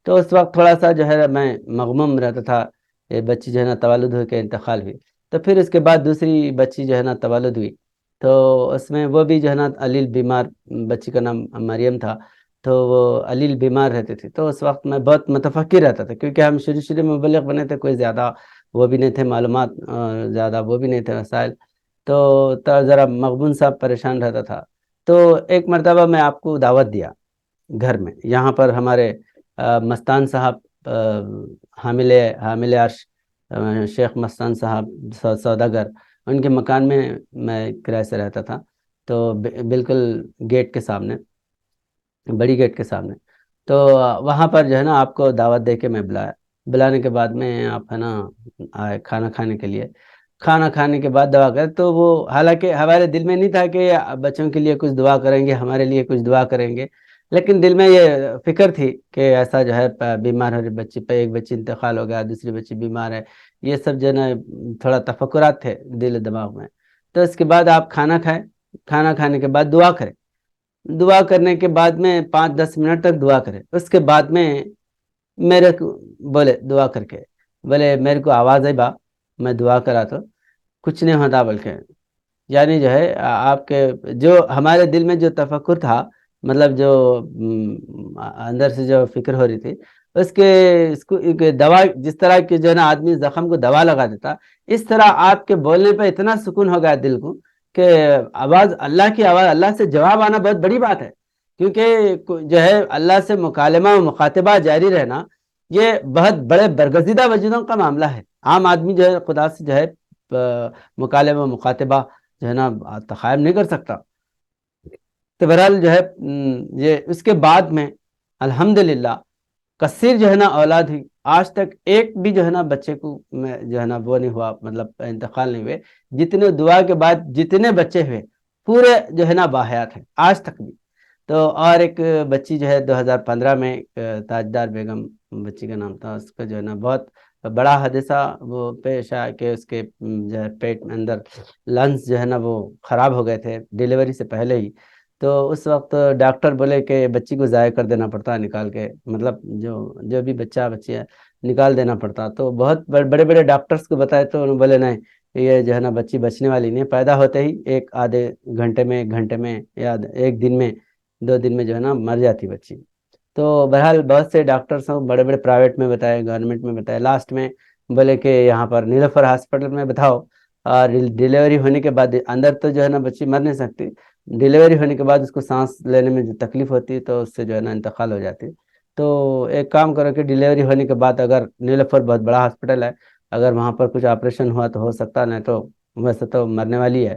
تو اس وقت تھوڑا سا جو ہے میں مغموم رہتا تھا، یہ بچی جو ہے نا تولد ہو کے انتقال ہوئی۔ تو پھر اس کے بعد دوسری بچی جو ہے نا تولد ہوئی، تو اس میں وہ بھی جو ہے نا علیل بیمار، بچی کا نام مریم تھا، تو وہ علیل بیمار رہتے تھے۔ تو اس وقت میں بہت متفکر رہتا تھا، کیونکہ ہم شروع میں مبلغ بنے تھے، کوئی زیادہ وہ بھی نہیں تھے معلومات، زیادہ وہ بھی نہیں تھے وسائل، تو ذرا مغبون صاحب پریشان رہتا تھا۔ تو ایک مرتبہ میں آپ کو دعوت دیا گھر میں، یہاں پر ہمارے مستان صاحب، حامل عرش شیخ مستان صاحب سوداگر، ان کے مکان میں کرائے سے رہتا تھا، تو بالکل گیٹ کے سامنے، بڑی گیٹ کے سامنے، تو وہاں پر جو ہے نا آپ کو دعوت دے کے میں بلایا، بلانے کے بعد میں آپ ہے نا آئے کھانا کھانے کے لیے، کھانا کھانے کے بعد دعا کریں. تو وہ حالانکہ ہمارے دل میں نہیں تھا کہ بچوں کے لیے کچھ دعا کریں گے، ہمارے لیے کچھ دعا کریں گے، لیکن دل میں یہ فکر تھی کہ ایسا جو ہے بیمار ہے بچی پہ، ایک بچی انتقال ہو گیا، دوسری بچی بیمار ہے، یہ سب جو ہے نا تھوڑا تفکرات تھے دل دماغ میں. تو اس کے بعد آپ کھانا کھائیں، کھانا کھانے کے بعد دعا کریں. دعا کرنے کے بعد میں 5-10 منٹ تک دعا کریں. اس کے بعد میں میرے کو بولے دعا کر کے، بولے میرے کو آواز ہے با، میں دعا کرا تو کچھ نہیں ہوتا، بلکہ یعنی جو ہے آپ کے جو ہمارے دل میں جو تفکر تھا، مطلب جو اندر سے جو فکر ہو رہی تھی، اس کو دوا جس طرح کہ جو ہے نا آدمی زخم کو دوا لگا دیتا، اس طرح آپ کے بولنے پہ اتنا سکون ہو گیا دل کو کہ آواز، اللہ کی آواز، اللہ سے جواب آنا بہت بڑی بات ہے. کیونکہ جو ہے اللہ سے مکالمہ و مخاطبہ جاری رہنا یہ بہت بڑے برگزیدہ وجودوں کا معاملہ ہے. عام آدمی جو ہے خدا سے جو ہے مکالمہ و مخاطبہ جو ہے نا تخیل نہیں کر سکتا. تو بہرحال جو ہے یہ اس کے بعد میں الحمدللہ کثیر جو ہے نا اولاد ہوئی. آج تک ایک بھی جو ہے نا بچے کو میں جو ہے نا وہ نہیں ہوا، مطلب انتقال نہیں ہوئے. جتنے دعا کے بعد جتنے بچے ہوئے پورے جو ہے نا باحیات ہیں آج تک بھی. تو اور ایک بچی جو ہے 2015 میں تاجدار بیگم بچی کا نام تھا، اس کا جو ہے نا بہت بڑا حادثہ وہ پیش آیا کہ اس کے جو ہے پیٹ میں اندر لنگس جو ہے نا وہ خراب ہو گئے تھے ڈیلیوری سے پہلے ہی. تو اس وقت ڈاکٹر بولے کہ بچی کو ضائع کر دینا پڑتا، نکال کے، مطلب جو بھی بچی ہے نکال دینا پڑتا. تو بہت بڑے بڑے ڈاکٹرز کو بتائے تو انہوں بولے نہیں، یہ جو ہے نا بچی بچنے والی نہیں، پیدا ہوتے ہی ایک آدھے گھنٹے میں، ایک گھنٹے میں، یا ایک دن میں، 2 دن میں جو ہے نا مر جاتی بچی. تو بہرحال بہت سے ڈاکٹرز ہیں، بڑے بڑے پرائیویٹ میں بتائے، گورنمنٹ میں بتائے، لاسٹ میں بولے کہ یہاں پر نیلوفر ہاسپٹل میں بتاؤ. اور ڈیلیوری ہونے کے بعد اندر تو جو ہے نا بچی مر نہیں سکتی، ڈیلیوری ہونے کے بعد اس کو سانس لینے میں جو تکلیف ہوتی ہے تو اس سے جو ہے نا انتقال ہو جاتی. تو ایک کام کرو کہ ڈیلیوری ہونے کے بعد، اگر نیلوفر بہت بڑا ہاسپٹل ہے، اگر وہاں پر کچھ آپریشن ہوا تو ہو سکتا، نہیں تو ویسے تو مرنے والی ہے.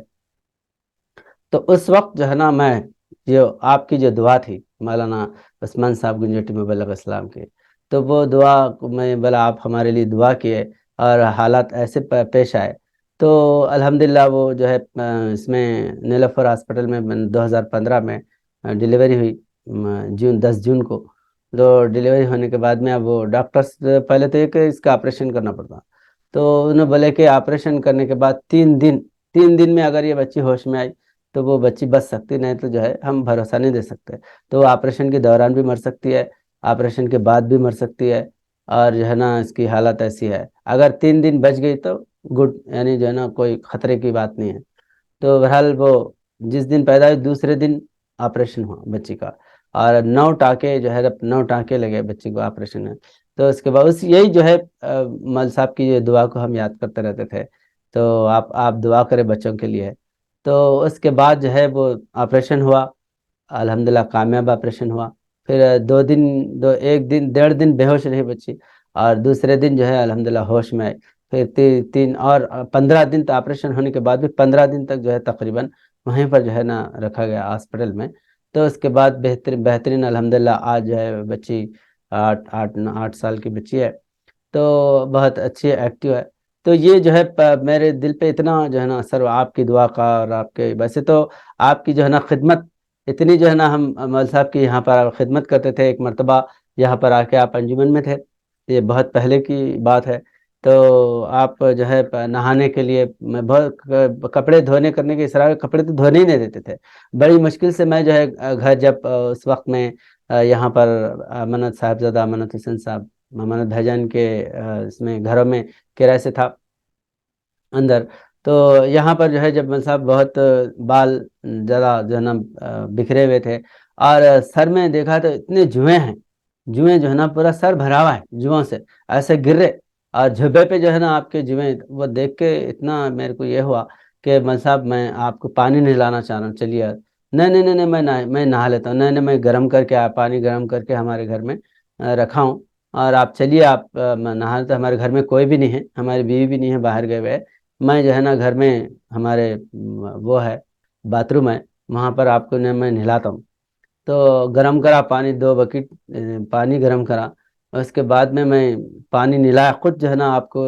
تو اس وقت جو ہے نا میں جو آپ کی جو دعا تھی مولانا عثمان صاحب گنجوٹی مبلغ اسلام کے، تو وہ دعا میں بولا آپ ہمارے لیے دعا کیے اور حالات ایسے پیش آئے. تو الحمدللہ وہ جو ہے اس میں نیلوفر ہاسپٹل میں 2015 میں ڈیلیوری ہوئی، 10 جون کو. تو ڈیلیوری ہونے کے بعد میں اب وہ ڈاکٹرس پہلے تو یہ کہ اس کا آپریشن کرنا پڑتا. تو انہوں بولے کہ آپریشن کرنے کے بعد 3 دن میں اگر یہ بچی ہوش میں آئی تو وہ بچی بچ سکتی، نہیں تو جو ہے ہم بھروسہ نہیں دے سکتے. تو آپریشن کے دوران بھی مر سکتی ہے، آپریشن کے بعد بھی مر سکتی ہے، اور جو ہے نا اس کی حالت ایسی ہے. اگر 3 دن بچ گئی تو گڈ، یعنی جو ہے نا کوئی خطرے کی بات نہیں ہے. تو بہرحال وہ جس دن پیدا ہوئی دوسرے دن آپریشن ہوا بچی کا، اور 9 ٹانکے جو ہے 9 ٹانکے لگے بچی کو آپریشن میں. تو اس کے بعد یہی جو ہے مل صاحب کی یہ دعا کو ہم یاد کرتے رہتے تھے. تو آپ دعا کریں بچوں کے لیے. تو اس کے بعد جو ہے وہ آپریشن ہوا، الحمدللہ کامیاب آپریشن ہوا. پھر 1 دن 1.5 دن بے ہوش رہی بچی، اور دوسرے دن جو ہے الحمدللہ ہوش میں آئی. پھر 15 دن تو آپریشن ہونے کے بعد بھی 15 دن تک جو ہے تقریباً وہیں پر جو ہے نا رکھا گیا ہاسپٹل میں. تو اس کے بعد بہترین الحمدللہ آج جو ہے بچی 8 سال کی بچی ہے. تو بہت اچھی ایکٹیو ہے. تو یہ جو ہے میرے دل پہ اتنا جو ہے نا اثر ہوا آپ کی دعا کا، اور آپ کے ویسے تو آپ کی جو ہے نا خدمت اتنی جو ہے نا، ہم مول صاحب کی یہاں پر خدمت کرتے تھے. ایک مرتبہ یہاں پر آ کے آپ انجمن میں تھے، یہ بہت پہلے کی بات ہے. تو آپ جو ہے نہانے کے لیے میں بہت کپڑے دھونے کرنے کے اسرار، کپڑے تو دھونے ہی نہیں دیتے تھے. بڑی مشکل سے میں جو ہے گھر، جب اس وقت میں یہاں پر امانت صاحبزادہ امانت حسین صاحب امانت بھیجان کے اس میں گھروں میں کرائے سے تھا اندر. تو یہاں پر جو ہے جب صاحب بہت بال زیادہ جو ہے نا بکھرے ہوئے تھے، اور سر میں دیکھا تو اتنے جوئیں ہیں، جوئیں جو ہے نا پورا سر بھرا ہوا ہے جوؤں سے، ایسے گر رہے. اور جھبے پہ جو ہے نا آپ کے جوئیں، وہ دیکھ کے اتنا میرے کو یہ ہوا کہ صاحب میں آپ کو پانی نہیں لانا چاہ رہا ہوں، چلیے. نہیں نہیں نہیں نہیں، میں نہا لیتا ہوں. نہیں نہیں، میں گرم کر کے پانی گرم کر کے ہمارے گھر میں رکھا ہوں، اور آپ چلیے، آپ نہا لیتے. ہمارے گھر میں کوئی بھی نہیں ہے، ہماری بیوی بھی نہیں ہے، باہر گئے ہوئے. میں جو ہے نا گھر میں ہمارے وہ ہے باتھ روم ہے، وہاں پر آپ کو میں نہلاتا ہوں. تو گرم کرا پانی، 2 بکٹ پانی گرم کرا. اور اس کے بعد میں پانی نلایا خود جو ہے نا آپ کو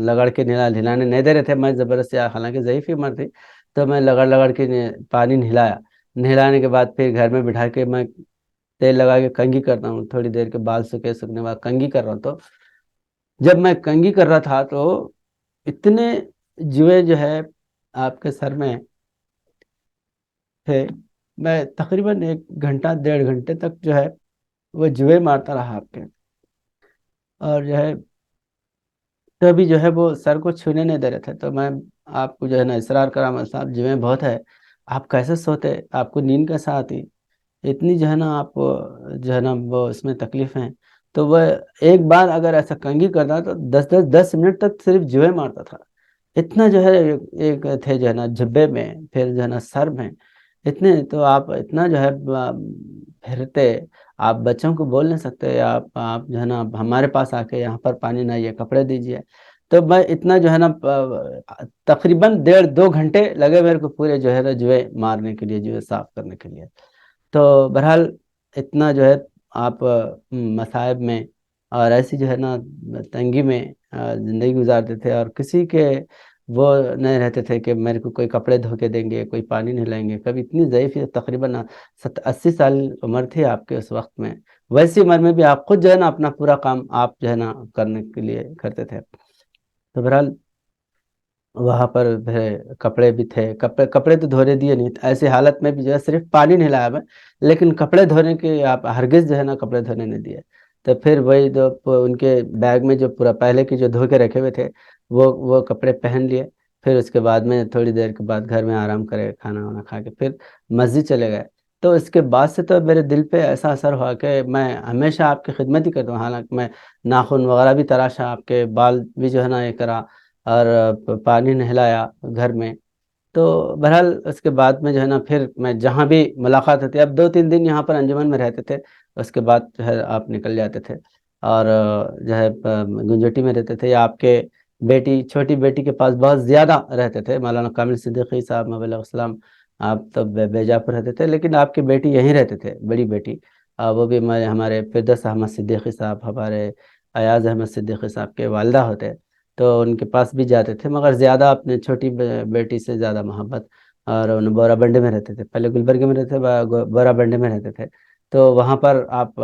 لگڑ کے نہلانے نہیں دے رہے تھے، میں زبردستی، حالانکہ ضعیف ہی عمر تھی، تو میں لگڑ کے پانی نہلایا۔ نہلانے کے بعد پھر گھر میں بٹھا کے میں تیل لگا کے کنگھی کرتا ہوں، تھوڑی دیر کے بال سوکھنے بعد کنگھی کر رہا ہوں، تو جب میں کنگھی کر رہا تھا تو اتنے جوئے جو ہے آپ کے سر میں تھے، میں تقریباً 1 گھنٹہ 1.5 گھنٹے تک جو ہے وہ جوئے مارتا رہا آپ کے، اور جو ہے تبھی جو ہے وہ سر کو چھونے نہیں دے رہے تھے۔ تو میں آپ کو جو ہے نا اصرار کرا، میں صاحب جوئیں بہت ہے، آپ کیسے سوتے، آپ کو نیند کیسے آتی، اتنی جو ہے نا آپ جو ہے نا وہ اس میں تکلیف ہیں۔ تو وہ ایک بار اگر ایسا کنگھی کرتا تو 10 منٹ تک صرف جوئے مارتا تھا، اتنا جو ہے ایک تھے جو ہے نا جبے میں، پھر جو ہے نا سر میں اتنے، تو آپ اتنا جو ہے پھرتے، آپ بچوں کو بول نہیں سکتے، آپ جو ہے نا ہمارے پاس آ کے یہاں پر پانی نہیں ہے، کپڑے دیجئے۔ تو میں اتنا جو ہے نا تقریباً 1.5-2 گھنٹے لگے میرے کو پورے جو ہے نا جوئے مارنے کے لیے، جوئے صاف کرنے کے لیے۔ تو بہرحال اتنا جو ہے آپ مصائب میں اور ایسی جو ہے نا تنگی میں زندگی گزارتے تھے، اور کسی کے وہ نہیں رہتے تھے کہ میرے کو کوئی کپڑے دھو کے دیں گے، کوئی پانی نہیں لائیں گے۔ کبھی اتنی ضعیف، تقریباً 80 سال عمر تھی آپ کے اس وقت میں، ویسی عمر میں بھی آپ خود جو ہے نا اپنا پورا کام آپ جو ہے نا کرنے کے لیے کرتے تھے۔ تو بہرحال وہاں پر کپڑے بھی تھے، کپڑے تو دھونے دیے نہیں، ایسی حالت میں بھی جو ہے صرف پانی نہیں لایا میں، لیکن کپڑے دھونے کے آپ ہرگز جو ہے نا کپڑے دھونے نہیں دیے۔ تو پھر وہی جو ان کے بیگ میں جو پورا پہلے کے جو دھو کے رکھے ہوئے تھے وہ کپڑے پہن لیے، پھر اس کے بعد میں تھوڑی دیر کے بعد گھر میں آرام کرے، کھانا وانا کھا کے پھر مسجد چلے گئے۔ تو اس کے بعد سے تو میرے دل پہ ایسا اثر ہوا کہ میں ہمیشہ آپ کی خدمت ہی کرتا ہوں، حالانکہ میں ناخن وغیرہ بھی تراشا، آپ کے بال بھی جو ہے نا یہ کرا، اور پانی نہلایا گھر میں۔ تو بہرحال اس کے بعد میں جو ہے نا پھر میں جہاں بھی ملاقات ہوتی، اب 2-3 دن یہاں پر انجمن میں رہتے تھے، اس کے بعد جو ہے آپ نکل جاتے تھے، اور جو ہے گنجوٹی میں رہتے تھے، یا آپ کے چھوٹی بیٹی کے پاس بہت زیادہ رہتے تھے، مولانا کامل صدیقی صاحب مبلغ اسلام، آپ تو بیجا پر رہتے تھے، لیکن آپ کی بیٹی یہیں رہتے تھے، بڑی بیٹی، وہ بھی ہمارے فردوس احمد صدیقی صاحب، ہمارے ایاز احمد صدیقی صاحب کے والدہ ہوتے، تو ان کے پاس بھی جاتے تھے، مگر زیادہ اپنے چھوٹی بیٹی سے زیادہ محبت، اور ان بورا بنڈے میں رہتے تھے، پہلے گلبرگے میں رہتے تھے، بورا بنڈے میں رہتے تھے۔ تو وہاں پر آپ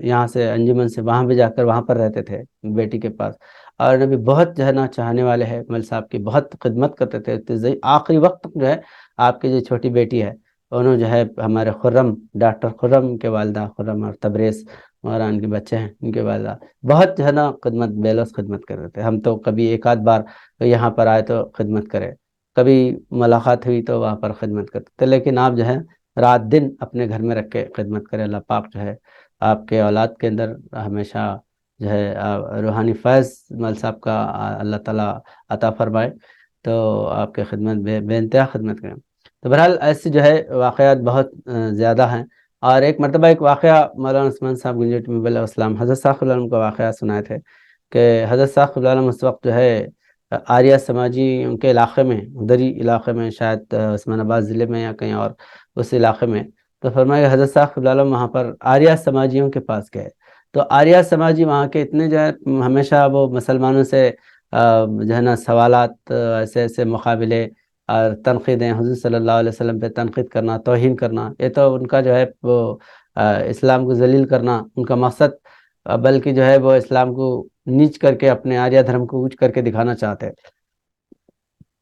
یہاں سے انجمن سے وہاں بھی جا کر وہاں پر رہتے تھے بیٹی کے پاس، اور نبی بہت جو ہے نا چاہنے والے ہیں، مل صاحب کی بہت خدمت کرتے تھے، آخری وقت تک جو ہے آپ کی جو چھوٹی بیٹی ہے انہوں جو ہے ہمارے خرم، ڈاکٹر خرم کے والدہ، خرم اور تبریز مولانا ان کے بچے ہیں، ان کے والدہ بہت جو ہے نا خدمت، بے لوث خدمت کر رہے تھے۔ ہم تو کبھی ایک آدھ بار یہاں پر آئے تو خدمت کرے، کبھی ملاقات ہوئی تو وہاں پر خدمت کرتے تھے، لیکن آپ جو ہے رات دن اپنے گھر میں رکھ کے خدمت کرے۔ اللہ پاک جو ہے آپ کے اولاد کے اندر ہمیشہ جو ہے روحانی فیض مل صاحب کا اللہ تعالیٰ عطا فرمائے، تو آپ کے خدمت بے انتہا خدمت کریں۔ تو بہرحال ایسے جو ہے واقعات بہت زیادہ ہیں، اور ایک مرتبہ ایک واقعہ مولانا عثمان صاحب گنجوٹی میں مبلغ اسلام حضرت صاحب العالم کا واقعہ سنائے تھے، کہ حضرت صاحب العالم اس وقت جو ہے آریہ سماجی ان کے علاقے میں، ادھری علاقے میں، شاید عثمان آباد ضلع میں یا کہیں اور اس علاقے میں، تو فرمایا کہ حضرت صاحب العالم وہاں پر آریہ سماجیوں کے پاس گئے، تو آریہ سماجی وہاں کے اتنے جو ہے ہمیشہ وہ مسلمانوں سے جو ہے نا سوالات، ایسے ایسے مقابلے اور تنقیدیں، حضور صلی اللہ علیہ وسلم پہ تنقید کرنا، توہین کرنا، یہ تو ان کا جو ہے وہ اسلام کو ذلیل کرنا ان کا مقصد، بلکہ جو ہے وہ اسلام کو نیچ کر کے، اپنے آریہ دھرم کو اونچ کر کے دکھانا چاہتے ہیں۔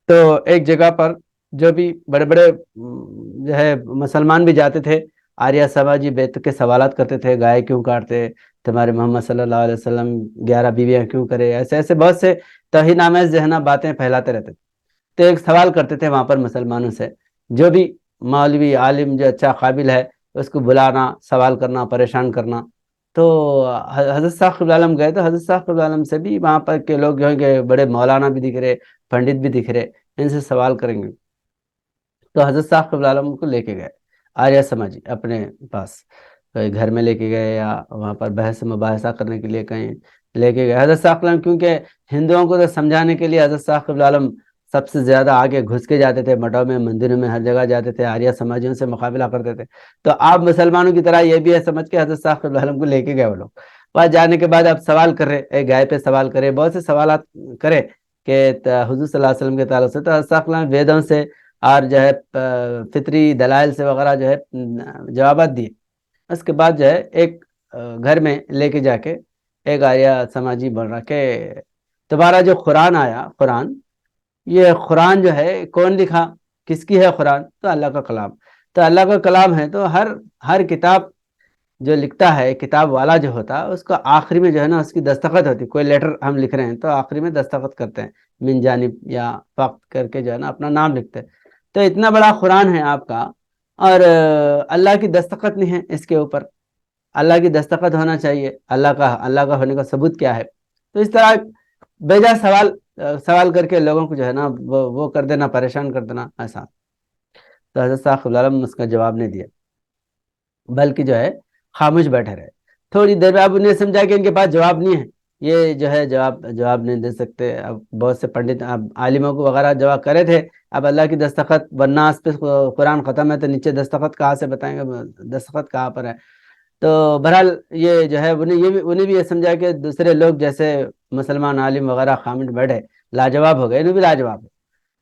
تو ایک جگہ پر جو بھی بڑے بڑے جو ہے مسلمان بھی جاتے تھے، آریہ سماجی بیت کے سوالات کرتے تھے، گائے کیوں کاٹتے تمہارے محمد صلی اللہ علیہ وسلم، 11 بیویاں کیوں کرے، ایسے ایسے بہت سے توہین آمیز جو ہے نا باتیں پھیلاتے رہتے تھے۔ تو ایک سوال کرتے تھے وہاں پر مسلمانوں سے، جو بھی مولوی عالم جو اچھا قابل ہے اس کو بلانا، سوال کرنا، پریشان کرنا۔ تو حضرت صاحب العالم گئے، تو حضرت صاحب العالم سے بھی وہاں پر کے لوگ جو ہیں کہ بڑے مولانا بھی دکھ رہے، پنڈت بھی دکھ رہے، ان سے سوال کریں گے۔ تو حضرت صاحب العالم کو لے کے گئے آریہ سماجی اپنے پاس، کہیں گھر میں لے کے گئے، یا وہاں پر بحث مباحثہ کرنے کے لیے کہیں لے کے گئے۔ حضرت صاحب العالم کیونکہ ہندوؤں کو تو سمجھانے کے لیے حضرت صاحب العالم سب سے زیادہ آگے گھس کے جاتے تھے، مٹوں میں، مندروں میں، ہر جگہ جاتے تھے، آریہ سماجیوں سے مقابلہ کرتے تھے۔ تو آپ مسلمانوں کی طرح یہ بھی ہے سمجھ کے حضرت صاحب العالم کو لے کے گئے وہ لوگ، وہاں جانے کے بعد آپ سوال کر رہے، ایک گائے پہ سوال کرے، بہت سے سوالات کرے، کہ حضور صلی اللہ علیہ وسلم کے تعلق سے، تو حضرت صاحب ویدوں سے اور جو ہے فطری دلائل سے وغیرہ جو ہے جوابات دیے۔ اس کے بعد جو ہے ایک گھر میں لے کے جا کے ایک آریہ سماجی بول رہا کہ تمہارا جو قرآن آیا، قرآن، یہ قرآن جو ہے کون لکھا، کس کی ہے قرآن؟ تو اللہ کا کلام۔ تو اللہ کا کلام ہے تو ہر کتاب جو لکھتا ہے، کتاب والا جو ہوتا ہے، اس کو آخری میں جو ہے نا اس کی دستخط ہوتی، کوئی لیٹر ہم لکھ رہے ہیں تو آخری میں دستخط کرتے ہیں، من جانب یا فقط کر کے جو ہے نا اپنا نام لکھتے ہیں۔ تو اتنا بڑا قرآن ہے آپ کا، اور اللہ کی دستخط نہیں ہے اس کے اوپر۔ اللہ کی دستخط ہونا چاہیے، اللہ کا ہونے کا ثبوت کیا ہے؟ تو اس طرح بیجا سوال کر کے لوگوں کو جو ہے نا وہ کر دینا، پریشان کر دینا ایسا۔ تو حضرت صاحب العالم اس کا جواب نہیں دیا، بلکہ جو ہے خاموش بیٹھے رہے۔ تھوڑی دیر میں اب انہیں سمجھا کہ ان کے پاس جواب نہیں ہے، یہ جو ہے جواب نہیں دے سکتے۔ اب بہت سے پنڈت عالموں کو وغیرہ جواب کرے تھے، اب اللہ کی دستخط والناس پہ قرآن ختم ہے تو نیچے دستخط کہاں سے بتائیں گے، دستخط کہاں پر ہے؟ تو بہرحال یہ جو ہے انہیں بھی یہ سمجھا کہ دوسرے لوگ جیسے مسلمان عالم وغیرہ خاموش بیٹھے، لاجواب ہو گئے، انہیں بھی لاجواب ہے۔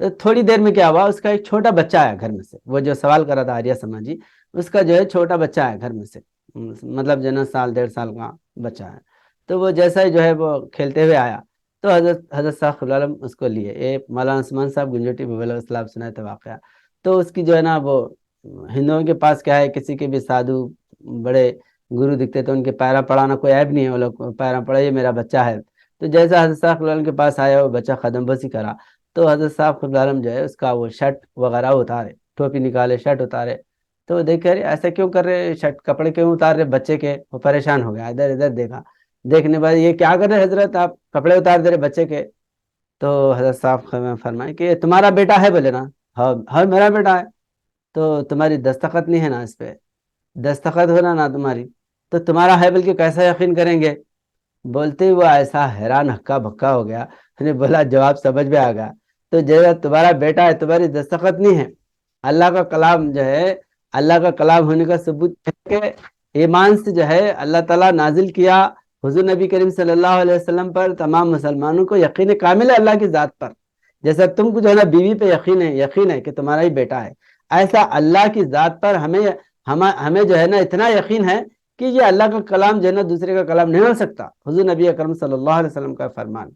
تو تھوڑی دیر میں کیا ہوا، اس کا ایک چھوٹا بچہ آیا گھر میں سے، وہ جو سوال کر رہا تھا آریہ سماجی، اس کا جو ہے چھوٹا بچہ ہے گھر میں سے، مطلب جو ہے نا سال 1.5 سال کا بچہ ہے۔ تو وہ جیسا ہی جو ہے وہ کھیلتے ہوئے آیا تو حضرت صاحب العالم اس کو لیے، ایک مولانا عثمان صاحب گنجوٹی مبلغ اسلام سنائے تھے واقعہ۔ تو اس کی جو ہے نا وہ ہندوؤں کے پاس کیا ہے، کسی کے بھی سادھو بڑے گرو دکھتے تو ان کے پیرا پڑانا کوئی عیب نہیں ہے، وہ لوگ پیرا پڑا، یہ میرا بچہ ہے۔ تو جیسا حضرت صاحب العالم کے پاس آیا، وہ بچہ قدم بسی کرا، تو حضرت صاحب العالم جو ہے اس کا وہ شرٹ وغیرہ اتارے، ٹوپی نکالے، شرٹ اتارے۔ تو دیکھے ایسا کیوں کر رہے، شرٹ کپڑے کیوں اتار رہے بچے کے؟ وہ پریشان ہو گیا، ادھر ادھر دیکھا، دیکھنے بعد یہ کیا کر رہے حضرت، آپ کپڑے اتار دے رہے بچے کے؟ تو حضرت صاحب فرمائے کہ تمہارا بیٹا ہے؟ بولے نا، ہاں ہاں میرا بیٹا ہے۔ تو تمہاری دستخط نہیں ہے نا اس پہ، دستخط ہونا نا تمہاری، تو تمہارا ہے بلکہ کیسا یقین کریں گے؟ بولتے ہی وہ ایسا حیران ہکا بکا ہو گیا، بولا جواب سمجھ میں آ گیا۔ تو جیسا تمہارا بیٹا ہے، تمہاری دستخط نہیں ہے، اللہ کا کلام جو ہے، اللہ کا کلام ہونے کا ثبوت ہے کہ ایمان سے جو ہے اللہ تعالیٰ نازل کیا حضور نبی کریم صلی اللہ علیہ وسلم پر، تمام مسلمانوں کو یقین کامل ہے اللہ کی ذات پر، جیسا تم کو جو ہے نا بیوی پہ یقین ہے کہ تمہارا ہی بیٹا ہے، ایسا اللہ کی ذات پر ہمیں جو ہے نا اتنا یقین ہے کہ یہ اللہ کا کلام جو ہے نا دوسرے کا کلام نہیں ہو سکتا، حضور نبی اکرم صلی اللہ علیہ وسلم کا فرمان۔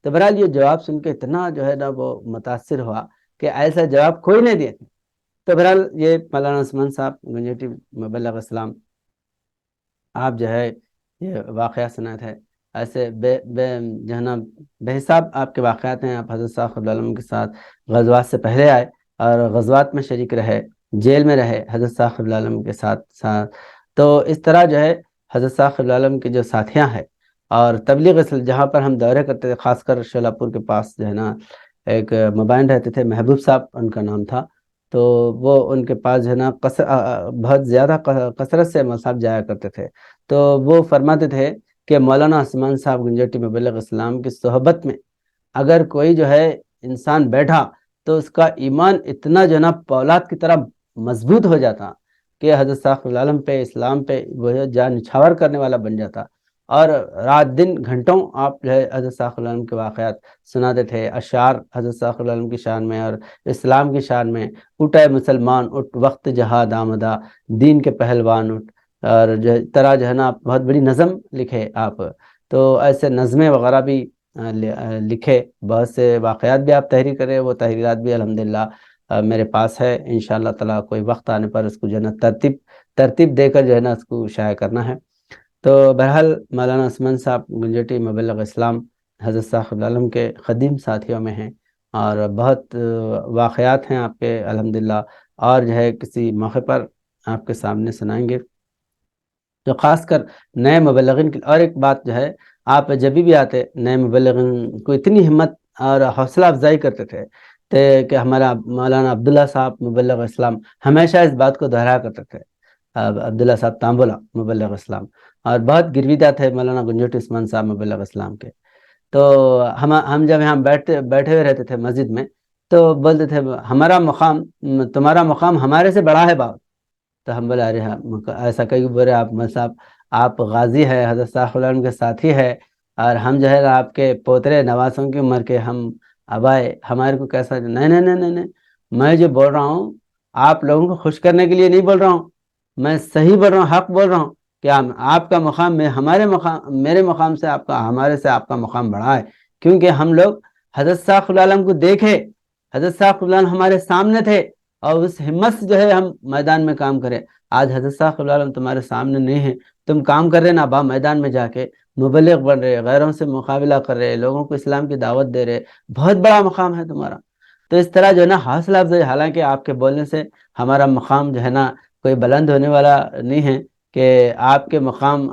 تو بہرحال یہ جواب سن کے اتنا جو ہے نا وہ متاثر ہوا کہ ایسا جواب کوئی نہیں دیے تھے۔ تو بہرحال یہ مولانا عثمان صاحب گنجوٹی مبلغ اسلام، آپ جو ہے یہ واقعہ سنائے ہے، ایسے جو ہے نا بے حساب آپ کے واقعات ہیں۔ آپ حضرت صاحب العالم کے ساتھ غزوات سے پہلے آئے اور غزوات میں شریک رہے، جیل میں رہے حضرت صاحب العالم کے ساتھ۔ تو اس طرح جو ہے حضرت صاحب العالم کے جو ساتھیاں ہیں، اور تبلیغ جہاں پر ہم دورے کرتے تھے، خاص کر شولہپور کے پاس جو ہے نا ایک مبین رہتے تھے، محبوب صاحب ان کا نام تھا، تو وہ ان کے پاس جو ہے نا بہت زیادہ کثرت سے صاحب جایا کرتے تھے۔ تو وہ فرماتے تھے کہ مولانا عثمان صاحب گنجوٹی مبلغ اسلام کی صحبت میں اگر کوئی جو ہے انسان بیٹھا تو اس کا ایمان اتنا جو ہے نا پولاد کی طرح مضبوط ہو جاتا کہ حضرت صاحب العالم پہ، اسلام پہ وہ جان نچھاور کرنے والا بن جاتا، اور رات دن گھنٹوں آپ جو ہے حضرت صاحب العالم کے واقعات سناتے تھے، اشعار حضرت صاحب العالم کی شان میں اور اسلام کی شان میں، اٹھے مسلمان اٹھ وقت جہاد آمدہ، دین کے پہلوان اٹھ، اور جو طرح جو ہے نا بہت بڑی نظم لکھے آپ۔ تو ایسے نظمیں وغیرہ بھی لکھے، بہت سے واقعات بھی آپ تحریر کرے، وہ تحریرات بھی الحمدللہ میرے پاس ہے، انشاءاللہ تعالیٰ کوئی وقت آنے پر اس کو جو ہے نا ترتیب دے کر جو ہے نا اس کو شائع کرنا ہے۔ تو بہرحال مولانا عثمان صاحب گنجوٹی مبلغ اسلام حضرت صاحب العالم کے قدیم ساتھیوں میں ہیں، اور بہت واقعات ہیں آپ کے الحمدللہ، اور جو ہے کسی موقع پر آپ کے سامنے سنائیں گے۔ تو خاص کر نئے مبلغین کی، اور ایک بات جو ہے، آپ جب بھی آتے نئے مبلغین کو اتنی ہمت اور حوصلہ افزائی کرتے تھے کہ ہمارا مولانا عبداللہ صاحب مبلغ اسلام ہمیشہ اس بات کو دہرایا کرتے تھے، عبداللہ صاحب تانبولہ مبلغ اسلام، اور بہت گرویدہ تھے مولانا گنجوٹی عثمان صاحب مبلغ اسلام کے۔ تو ہم جب یہاں بیٹھے ہوئے رہتے تھے مسجد میں، تو بولتے تھے ہمارا مقام تمہارا مقام ہمارے سے بڑا ہے باپ۔ تو ہم بولے ارے ایسا کہیں بولے آپ صاحب، آپ غازی ہے، حضرت صاحب العالم کے ساتھی ہے، اور ہم جو ہے نا آپ کے پوترے نواسوں کی عمر کے، ہم اب آئے، ہمارے کو کیسا؟ نہیں نہیں نہیں نہیں نہیں، میں جو بول رہا ہوں آپ لوگوں کو خوش کرنے کے لیے نہیں بول رہا ہوں، میں صحیح بول رہا ہوں، حق بول رہا ہوں کہ آپ کا مقام میں ہمارے مقام، میرے مقام سے آپ کا، ہمارے سے آپ کا مقام بڑھا ہے، کیونکہ ہم لوگ حضرت صاحب العالم کو دیکھے، حضرت صاحب العالم ہمارے سامنے تھے، اور اس ہمت سے جو ہے ہم میدان میں کام کرے۔ آج حضرت صاحب العالم تمہارے سامنے نہیں ہے، تم کام کر رہے نا با میدان میں جا کے، مبلغ بن رہے، غیروں سے مقابلہ کر رہے، لوگوں کو اسلام کی دعوت دے رہے، بہت بڑا مقام ہے تمہارا۔ تو اس طرح جو ہے نا حوصلہ افزائی، حالانکہ آپ کے بولنے سے ہمارا مقام جو ہے نا کوئی بلند ہونے والا نہیں ہے، کہ آپ کے مقام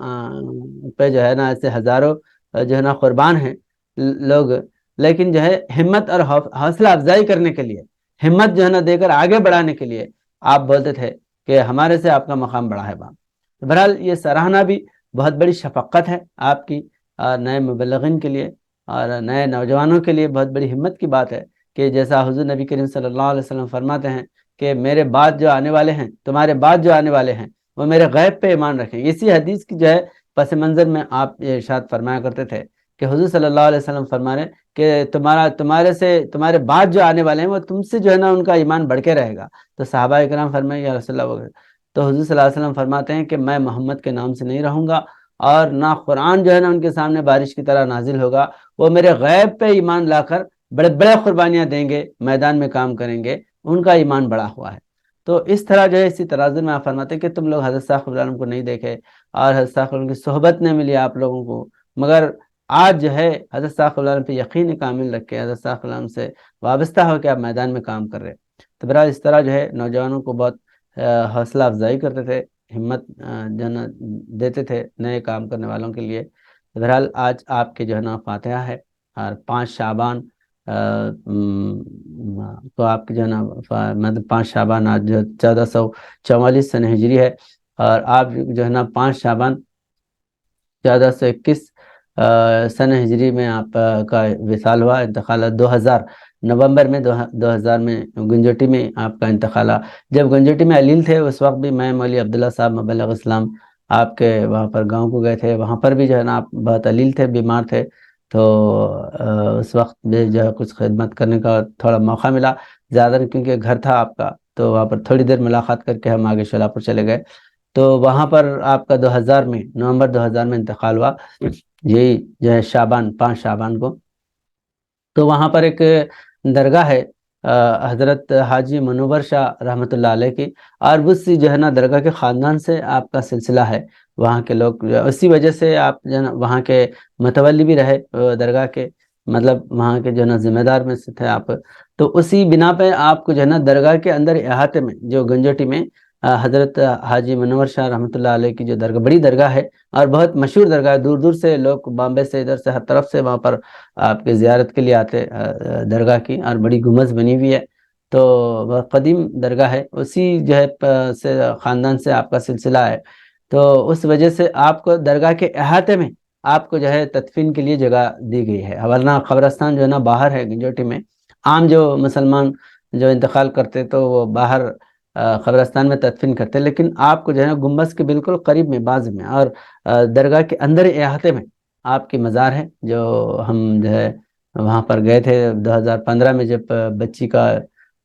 پہ جو ہے نا ایسے ہزاروں جو ہے نا قربان ہیں لوگ، لیکن جو ہے ہمت اور حوصلہ افزائی کرنے کے لیے، ہمت جو ہے نا دے کر آگے بڑھانے کے لیے آپ بولتے تھے کہ ہمارے سے آپ کا مقام بڑا ہے باپ۔ بہرحال یہ سراہنا بھی بہت بڑی شفقت ہے آپ کی، اور نئے مبلغین کے لیے اور نئے نوجوانوں کے لیے بہت بڑی ہمت کی بات ہے، کہ جیسا حضور نبی کریم صلی اللہ علیہ وسلم فرماتے ہیں کہ میرے بعد جو آنے والے ہیں، تمہارے بعد جو آنے والے ہیں، وہ میرے غیب پہ ایمان رکھیں۔ اسی حدیث کی جو ہے پس منظر میں آپ یہ ارشاد فرمایا کرتے تھے کہ حضور صلی اللہ علیہ وسلم فرما رہے کہ تمہارے بعد جو آنے والے ہیں، وہ تم سے جو ہے نا ان کا ایمان بڑھ کے رہے گا۔ تو صحابہ اکرام فرمائے یا رسول اللہ وغیرہ، تو حضور صلی اللہ علیہ وسلم فرماتے ہیں کہ میں محمد کے نام سے نہیں رہوں گا، اور نہ قرآن جو ہے نا ان کے سامنے بارش کی طرح نازل ہوگا، وہ میرے غیب پہ ایمان لا کر بڑے بڑے قربانیاں دیں گے، میدان میں کام کریں گے، ان کا ایمان بڑا ہوا ہے۔ تو اس طرح جو ہے اسی ترازو میں آپ فرماتے ہیں کہ تم لوگ حضرت صاحب العالم کو نہیں دیکھے، اور حضرت صاحب العالم کی صحبت نہیں ملی آپ لوگوں کو، مگر آج جو ہے حضرت صاحب العالم پہ یقین کامل رکھ کے، حضرت صاحب العالم سے وابستہ ہو کے آپ میدان میں کام کر رہے۔ تو برحال اس طرح جو ہے نوجوانوں کو بہت حوصلہ افزائی کرتے تھے، ہمت جو ہے نا دیتے تھے نئے کام کرنے والوں کے لیے۔ بہرحال آج آپ کے جو ہے نا فاتحہ ہے، اور 5 شعبان تو آپ کی جو ہے نا مطلب 5 شعبان آج جو 1444 سن ہجری ہے، اور آپ جو ہے نا 5 شعبان 1421 سن ہجری میں آپ کا وصال ہوا، انتقال 2000 نومبر میں، 2000 میں گنجوٹی میں آپ کا انتقال۔ جب گنجوٹی میں علیل تھے اس وقت بھی میں مولوی عبداللہ صاحب مبلغ اسلام آپ کے وہاں پر گاؤں کو گئے تھے، وہاں پر بھی جو ہے نا آپ بہت علیل تھے، بیمار تھے، تو اس وقت بھی جو ہے کچھ خدمت کرنے کا تھوڑا موقع ملا، زیادہ نہیں کیونکہ گھر تھا آپ کا، تو وہاں پر تھوڑی دیر ملاقات کر کے ہم آگے شولاپور چلے گئے۔ تو وہاں پر آپ کا 2000 میں، نومبر 2000 میں انتقال ہوا، یہی جو ہے 5 شعبان کو۔ تو وہاں پر ایک درگاہ ہے حضرت حاجی منور شاہ رحمۃ اللہ علیہ کی، اور اسی جو ہے نا درگاہ کے خاندان سے آپ کا سلسلہ ہے، وہاں کے لوگ اسی وجہ سے آپ جو ہے نا وہاں کے متولی بھی رہے درگاہ کے، مطلب وہاں کے جو ہے نا ذمہ دار میں سے تھے آپ۔ تو اسی بنا پہ آپ کو جو ہے نا درگاہ کے اندر احاطے میں جو گنجوٹی میں حضرت حاجی منور شاہ رحمۃ اللہ علیہ کی جو درگاہ، بڑی درگاہ ہے اور بہت مشہور درگاہ ہے، دور دور سے لوگ، بامبے سے، ادھر سے، ہر طرف سے وہاں پر آپ کے زیارت کے لیے آتے درگاہ کی، اور بڑی گنبد بنی ہوئی ہے، تو بہت قدیم درگاہ ہے، اسی جو ہے سے خاندان سے آپ کا سلسلہ ہے، تو اس وجہ سے آپ کو درگاہ کے احاطے میں آپ کو جو ہے تدفین کے لیے جگہ دی گئی ہے، ورنہ قبرستان جو ہے نا باہر ہے گنجوٹی میں، عام جو مسلمان جو انتقال کرتے تو وہ باہر قبرستان میں تدفین کرتے، لیکن آپ کو جو ہے نا گنبد کے بالکل قریب میں، باز میں، اور درگاہ کے اندر احاطے میں آپ کی مزار ہے، جو ہم جو ہے وہاں پر گئے تھے 2015 میں، جب بچی کا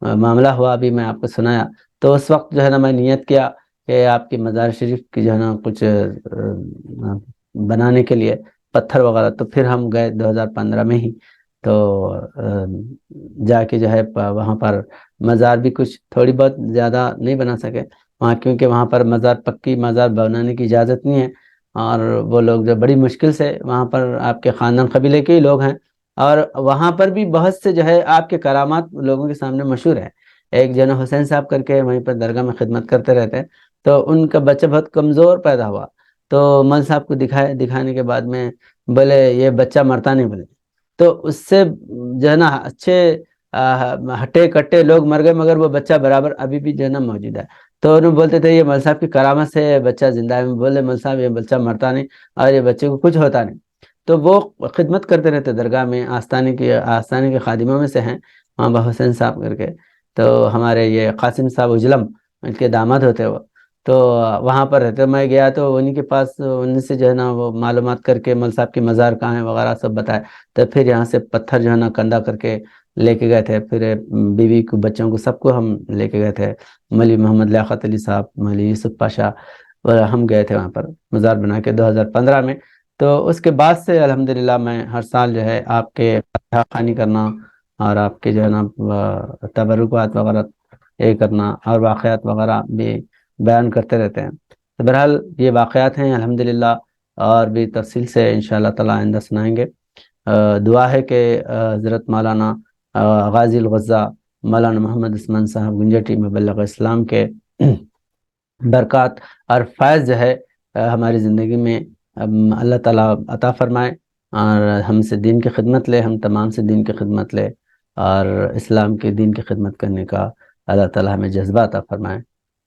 معاملہ ہوا، ابھی میں آپ کو سنایا، تو اس وقت جو ہے نا میں نیت کیا کہ آپ کی مزار شریف کی جو ہے نا کچھ بنانے کے لیے پتھر وغیرہ، تو پھر ہم گئے 2015 میں ہی، تو جا کے جو ہے وہاں پر مزار بھی کچھ تھوڑی بہت، زیادہ نہیں بنا سکے وہاں، کیونکہ وہاں پر مزار، پکی مزار بنانے کی اجازت نہیں ہے، اور وہ لوگ جو بڑی مشکل سے وہاں پر آپ کے خاندان قبیلے کے ہی لوگ ہیں، اور وہاں پر بھی بہت سے جو ہے آپ کے کرامات لوگوں کے سامنے مشہور ہے۔ ایک جناب حسین صاحب کر کے وہیں پر درگاہ میں خدمت کرتے رہتے ہیں، تو ان کا بچہ بہت کمزور پیدا ہوا، تو مل صاحب کو دکھانے کے بعد میں بولے یہ بچہ مرتا نہیں، بولے تو اس سے جو ہے نا اچھے ہٹے کٹے لوگ مر گئے، مگر وہ بچہ برابر ابھی بھی جو ہے نا موجود ہے، تو انہوں بولتے تھے یہ مل صاحب کی کرامت سے بچہ زندہ ہے، بولے مل صاحب یہ بچہ مرتا نہیں، اور یہ بچے کو کچھ ہوتا نہیں، تو وہ خدمت کرتے رہتے درگاہ میں، آستانے کے خادموں میں سے ہیں بابا حسین صاحب کر کے، تو ہمارے یہ قاسم صاحب اجلم ان کے داماد ہوتے وہ، تو وہاں پر رہتے میں گیا تو انہیں کے پاس ان سے جو ہے نا وہ معلومات کر کے مول صاحب کی مزار کہاں ہے وغیرہ سب بتائے. تو پھر یہاں سے پتھر جو ہے نا کندھا کر کے لے کے گئے تھے. پھر بیوی کو بچوں کو سب کو ہم لے کے گئے تھے. ملی محمد لیاقت علی صاحب، ملی یوسف پاشا، اور ہم گئے تھے وہاں پر مزار بنا کے 2015 میں. تو اس کے بعد سے الحمدللہ میں ہر سال جو ہے آپ کے فاتحہ خوانی کرنا اور آپ کے جو ہے نا تبرکات وغیرہ یہ کرنا اور واقعات وغیرہ بھی بیان کرتے رہتے ہیں. تو بہرحال یہ واقعات ہیں الحمدللہ، اور بھی تفصیل سے انشاءاللہ تعالی آئندہ سنائیں گے. دعا ہے کہ حضرت مولانا غازی الغزہ مولانا محمد عثمان صاحب گنجٹی مبلغ اسلام کے برکات اور فیض جو ہے ہماری زندگی میں اللہ تعالیٰ عطا فرمائے، اور ہم سے دین کی خدمت لے، ہم تمام سے دین کی خدمت لے، اور اسلام کے دین کی خدمت کرنے کا اللہ تعالیٰ ہمیں جذبہ عطا فرمائے.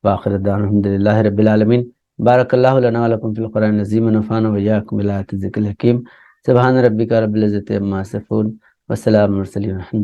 وآخر دعوانا الحمدللہ رب العالمین. بارک اللہ لنا ولکم فی القرآن العظیم ونفعنا وإیاکم بالآیات الذکر الحکیم. سبحان ربک رب العزة عما یصفون وسلام علی المرسلین.